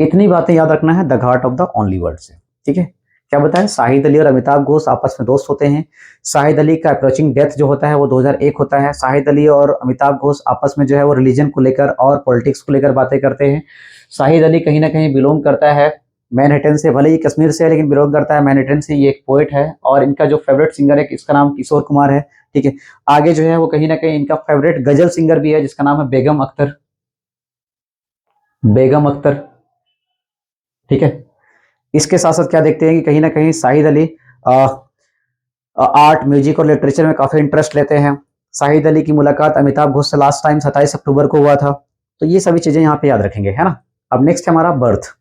Speaker 1: इतनी बातें याद रखना है the Ghat of the only word से, ठीक है। क्या बताएं, शाहिद अली और अमिताभ घोष आपस में दोस्त होते हैं। शाहिद अली का अप्रोचिंग डेथ जो होता है वो 2001 होता है। शाहिद अली और अमिताभ घोष आपस में जो है वो रिलीजन को लेकर और पॉलिटिक्स को लेकर बातें करते हैं। शाहिद अली कहीं ना कहीं बिलोंग करता है मैनहट्टन से, भले ही कश्मीर से है लेकिन बिलोंग करता है मैनहट्टन से। ये एक पोएट है और इनका जो फेवरेट सिंगर है इसका नाम किशोर कुमार है, ठीक है। आगे जो है वो कहीं ना कहीं इनका फेवरेट गजल सिंगर भी है जिसका नाम है बेगम अख्तर, बेगम अख्तर, ठीक है। इसके साथ साथ क्या देखते हैं कि कहीं ना कहीं शाहिद अली आर्ट, म्यूजिक और लिटरेचर में काफी इंटरेस्ट लेते हैं। शाहिद अली की मुलाकात अमिताभ घोष से लास्ट टाइम 27 अक्टूबर को हुआ था। तो ये सभी चीजें यहाँ पे याद रखेंगे, है ना। अब नेक्स्ट है हमारा बर्थ।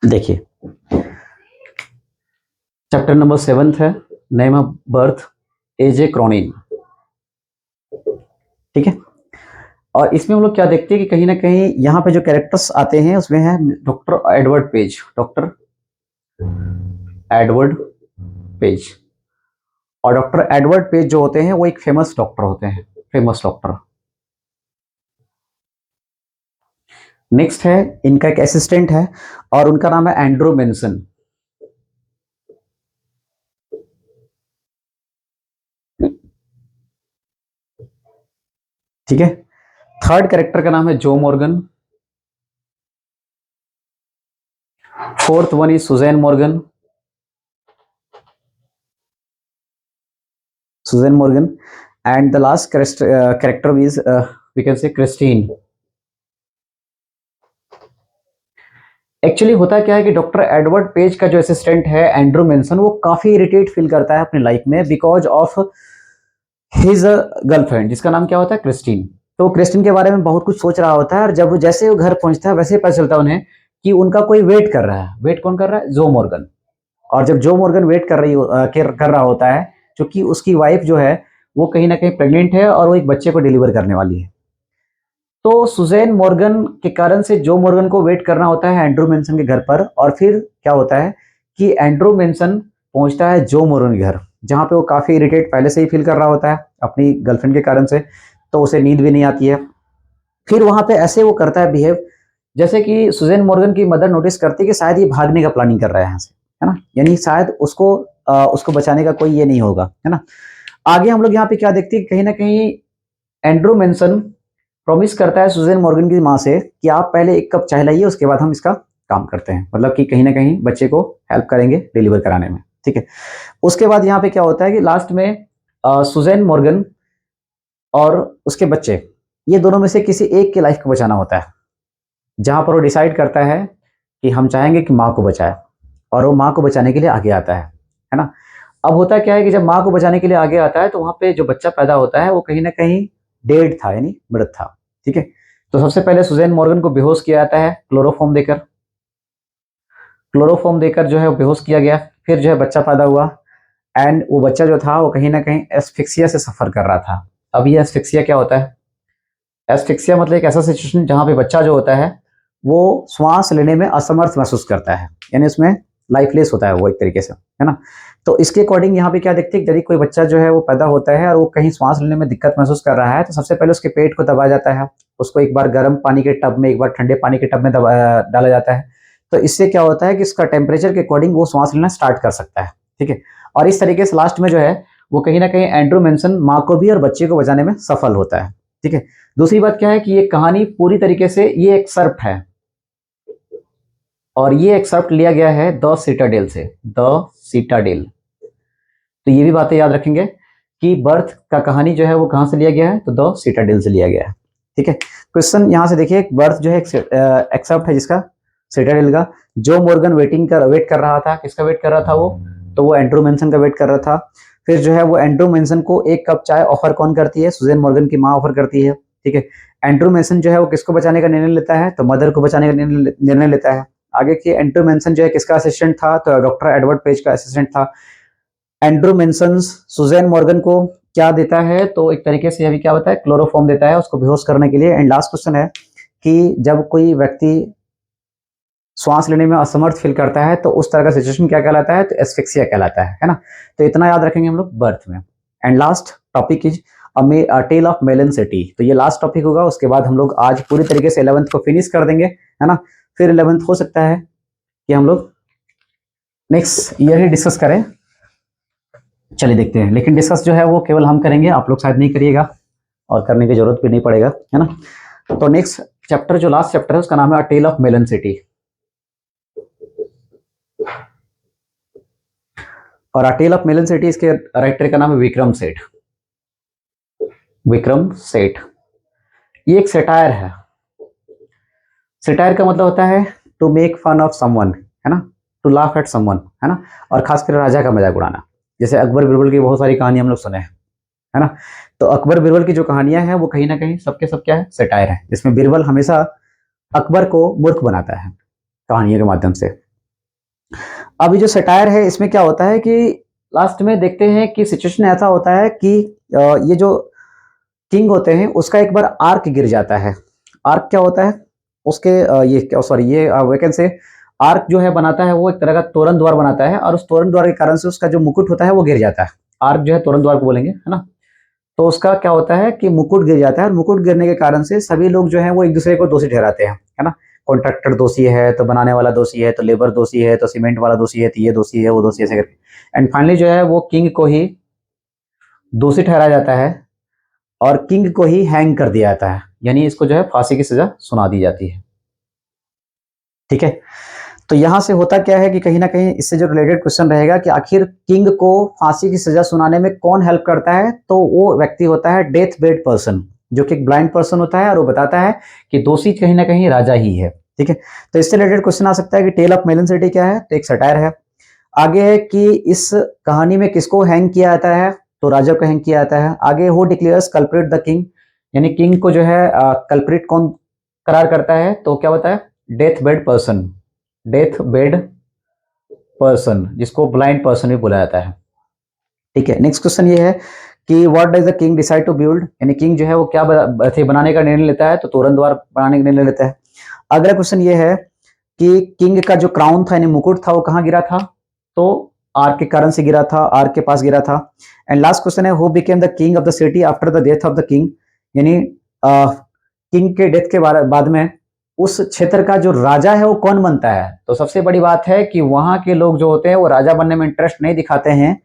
Speaker 1: देखिए चैप्टर नंबर 7 है, नेम ऑफ बर्थ AJ क्रॉनिन, ठीक है। और इसमें हम लोग क्या देखते हैं कि कहीं ना कहीं यहाँ पे जो कैरेक्टर्स आते हैं उसमें है doctor Edward page, doctor Edward page. और डॉक्टर एडवर्ड पेज जो होते हैं वो एक फेमस डॉक्टर होते हैं, फेमस डॉक्टर। नेक्स्ट है इनका एक असिस्टेंट है और उनका नाम है एंड्रू मेंसन, ठीक है। थर्ड कैरेक्टर का नाम है जो Morgan. Fourth one is Susan Morgan, Susan Morgan. And the last character is we can say Christine. Actually होता क्या है कि डॉक्टर एडवर्ड पेज का जो असिस्टेंट है एंड्रू मेंसन, वो काफी इरिटेट फील करता है अपनी लाइफ में बिकॉज ऑफ हिज गर्लफ्रेंड जिसका नाम क्या होता है, क्रिस्टीन। तो क्रिस्टीन के बारे में बहुत कुछ सोच रहा होता है और जब जैसे वो घर पहुंचता है वैसे पता चलता है उन्हें कि उनका कोई वेट कर रहा है। वेट कौन कर रहा है, जो मॉर्गन। और जब जो मॉर्गन वेट कर रहा होता है, क्योंकि उसकी वाइफ जो है वो कहीं ना कहीं प्रेग्नेंट है और वो एक बच्चे को डिलीवर करने वाली है। तो सुजैन मॉर्गन के कारण से जो मॉर्गन को वेट करना होता है एंड्रू मेंसन के घर पर। और फिर क्या होता है कि एंड्रू मेंसन पहुंचता है जो मॉर्गन के घर, जहां पे वो काफी इरिटेट पहले से ही फील कर रहा होता है अपनी गर्लफ्रेंड के कारण से, तो उसे नींद भी नहीं आती है। फिर वहां पे ऐसे वो करता है बिहेव जैसे कि सुजैन मॉर्गन की मदर नोटिस करती है कि शायद ये भागने का प्लानिंग कर रहा है यहाँ से, है ना, यानी शायद उसको बचाने का कोई ये नहीं होगा, है ना। आगे हम लोग यहाँ पे क्या देखते हैं, कहीं ना कहीं एंड्रू मेंसन प्रॉमिस करता है सुजैन मॉर्गन की माँ से कि आप पहले एक कप चाय लाइए, उसके बाद हम इसका काम करते हैं, मतलब कि कहीं ना कहीं बच्चे को हेल्प करेंगे डिलीवर कराने में, ठीक है। उसके बाद यहाँ पे क्या होता है कि लास्ट में सुजैन मॉर्गन और उसके बच्चे, ये दोनों में से किसी एक की लाइफ को बचाना होता है, जहां पर वो डिसाइड करता है कि हम चाहेंगे कि माँ को बचाए, और वो माँ को बचाने के लिए आगे आता है ना। अब होता क्या है कि जब माँ को बचाने के लिए आगे आता है तो वहां पे जो बच्चा पैदा होता है वो कहीं ना कहीं डेड था, यानी मृत था, ठीक है। तो सबसे पहले सुजैन मॉर्गन को बेहोश किया जाता है क्लोरोफॉर्म देकर, क्लोरोफॉर्म देकर जो है वो बेहोश किया गया। फिर जो है बच्चा पैदा हुआ एंड वो बच्चा जो था वो कहीं ना कहीं एस्फिक्सिया से सफर कर रहा था। अब ये एस्फिक्सिया क्या होता है, एस्फिक्सिया मतलब एक ऐसा सिचुएशन जहां पे बच्चा जो होता है वो श्वास लेने में असमर्थ महसूस करता है, यानी उसमें लाइफलेस होता है वो एक तरीके से, है ना। तो इसके अकॉर्डिंग यहाँ पे क्या देखते हैं, यदि कोई बच्चा जो है वो पैदा होता है और वो कहीं सांस लेने में दिक्कत महसूस कर रहा है तो सबसे पहले उसके पेट को दबाया जाता है, उसको एक बार गर्म पानी के टब में, एक बार ठंडे पानी के टब में डाला जाता है। तो इससे क्या होता है कि इसका टेम्परेचर के अकॉर्डिंग वो सांस लेना स्टार्ट कर सकता है, ठीक है। और इस तरीके से लास्ट में जो है वो कहीं ना कहीं एंड्रू मेंसन माँ को भी और बच्चे को बचाने में सफल होता है, ठीक है। दूसरी बात क्या है कि ये कहानी पूरी तरीके से ये एक्सर्प्ट है, और ये एक्सर्प्ट लिया गया है द सिटाडेल से, द सिटाडेल। तो ये भी बातें याद रखेंगे कि बर्थ का कहानी जो है वो कहाँ से लिया गया है, तो द सिटाडेल से लिया गया है, ठीक है। क्वेश्चन यहाँ से देखिए, बर्थ जो है एक्सर्प्ट है जिसका, सिटाडेल का। जो मॉर्गन वेट कर रहा था, किसका वेट कर रहा था वो, तो वो एंड्रू मेंसन का वेट कर रहा था। फिर जो है वो एंड्रू मेंसन को एक कप चाय ऑफर कौन करती है, सुजैन मॉर्गन की माँ ऑफर करती है, ठीक है। एंड्रू मेंसन जो है वो किसको बचाने का निर्णय लेता है, तो मदर को बचाने का निर्णय लेता है। आगे की एंड्रू मेंसन जो है किसका असिस्टेंट था, तो डॉक्टर एडवर्ड पेज का असिस्टेंट था। एंड्रू मेंसन सुजैन मॉर्गन को क्या देता है, तो एक तरीके से अभी क्या होता है, क्लोरोफॉर्म देता है उसको बेहोश करने के लिए। एंड लास्ट क्वेश्चन है कि जब कोई व्यक्ति श्वास लेने में असमर्थ फील करता है तो उस तरह का सिचुएशन क्या कहलाता है, तो एस्फिक्सिया कहलाता है ना। तो इतना याद रखेंगे हम लोग बर्थ में। And last topic is a tale of melon city. तो ये लास्ट टॉपिक होगा, उसके बाद हम लोग आज पूरी तरीके से 11th को फिनिश कर देंगे, है ना। फिर 11th हो सकता है कि हम लोग नेक्स्ट ईयर ही डिस्कस करें, चलिए देखते हैं। लेकिन डिस्कस जो है वो केवल हम करेंगे, आप लोग शायद नहीं करिएगा और करने की जरूरत भी नहीं पड़ेगा, है ना। तो नेक्स्ट चैप्टर जो लास्ट चैप्टर है उसका नाम है अ टेल ऑफ मेलन सिटी, और अ टेल ऑफ मेलन सिटी इसके राइटर का नाम है विक्रम सेठ। विक्रम सेठ ये एक सेटायर है। सेटायर का मतलब होता है to make fun of someone, है ना, टू लाफ एट समवन, है ना, और खासकर राजा का मजाक उड़ाना। जैसे अकबर बिरबल की बहुत सारी कहानी हम लोग सुने हैं, है ना। तो अकबर बिरबल की जो कहानियां हैं वो कहीं ना कहीं सबके सब क्या है, सेटायर है, जिसमें बिरबल हमेशा अकबर को मूर्ख बनाता है कहानियों के माध्यम से। अब ये जो सेटायर है इसमें क्या होता है कि लास्ट में देखते हैं कि सिचुएशन ऐसा होता है कि ये जो किंग होते हैं उसका एक बार आर्क गिर जाता है। आर्क क्या होता है उसके ये क्या, सॉरी, ये वैकेंट से आर्क जो है बनाता है, वो एक तरह का तोरण द्वार बनाता है, और उस तोरण द्वार के कारण से उसका जो मुकुट होता है वो गिर जाता है। आर्क जो है तोरण द्वार को बोलेंगे, है ना। तो उसका क्या होता है कि मुकुट गिर जाता है, और मुकुट गिरने के कारण से सभी लोग जो है वो एक दूसरे को दोषी ठहराते हैं, है ना। कॉन्ट्रैक्टर दोषी है, तो बनाने वाला दोषी है, तो लेबर दोषी है, तो सीमेंट वाला दोषी है, तो ये दोषी है, वो दोषी है, ऐसे करके। एंड फाइनली जो है वो किंग को ही दोषी ठहराया जाता है और किंग को ही हैंग कर दिया जाता है, यानी इसको जो है फांसी की सजा सुना दी जाती है, ठीक है। तो यहां से होता क्या है कि कहीं ना कहीं इससे जो रिलेटेड क्वेश्चन रहेगा कि आखिर किंग को फांसी की सजा सुनाने में कौन हेल्प करता है, तो वो व्यक्ति होता है डेथ बेड पर्सन, जो कि एक ब्लाइंड पर्सन होता है, और वो बताता है कि दोषी कहीं ना कहीं राजा ही है, ठीक है। तो इससे रिलेटेड क्वेश्चन आ सकता है कि टेल ऑफ मेलन सिटी क्या है, तो एक सटायर है। आगे है कि इस कहानी में किसको हैंग किया जाता है, तो राजा को हैंग किया जाता है। आगे who declares culprit the king, यानी किंग को जो है कल्प्रिट कौन करार करता है, तो क्या होता है, death bed person, death bed person, जिसको ब्लाइंड पर्सन भी बोला जाता है, ठीक है। नेक्स्ट क्वेश्चन ये है कि what does the king decide to build, यानी किंग जो है वो क्या बनाने का निर्णय लेता है, तो तोरण द्वार बनाने का निर्णय लेता है। अगला क्वेश्चन ये है कि किंग का जो क्राउन था यानी मुकुट था वो कहाँ गिरा था, तो आर्क के कारण से गिरा था, आर्क के पास गिरा था। एंड लास्ट क्वेश्चन है who became the king of the city after the death of the king, यानी किंग के डेथ के बाद में उस क्षेत्र का जो राजा है वो कौन बनता है। तो सबसे बड़ी बात है कि वहां के लोग जो होते हैं वो राजा बनने में इंटरेस्ट नहीं दिखाते हैं,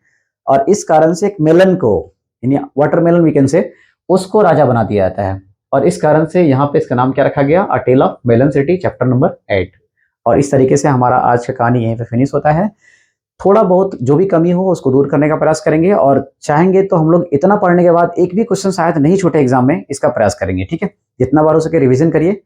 Speaker 1: और इस कारण से एक मेलन को, यानी वाटरमेलन वी कैन से, उसको राजा बना दिया जाता है, और इस कारण से यहाँ पे इसका नाम क्या रखा गया, a tale of melon City, chapter number 8। और इस तरीके से हमारा आज का कहानी यहीं पे फिनिश होता है। थोड़ा बहुत जो भी कमी हो उसको दूर करने का प्रयास करेंगे, और चाहेंगे तो हम लोग इतना पढ़ने के बाद एक भी क्वेश्चन शायद नहीं छूटे एग्जाम में, इसका प्रयास करेंगे, ठीक है। जितना बार हो सके रिवीजन करिए,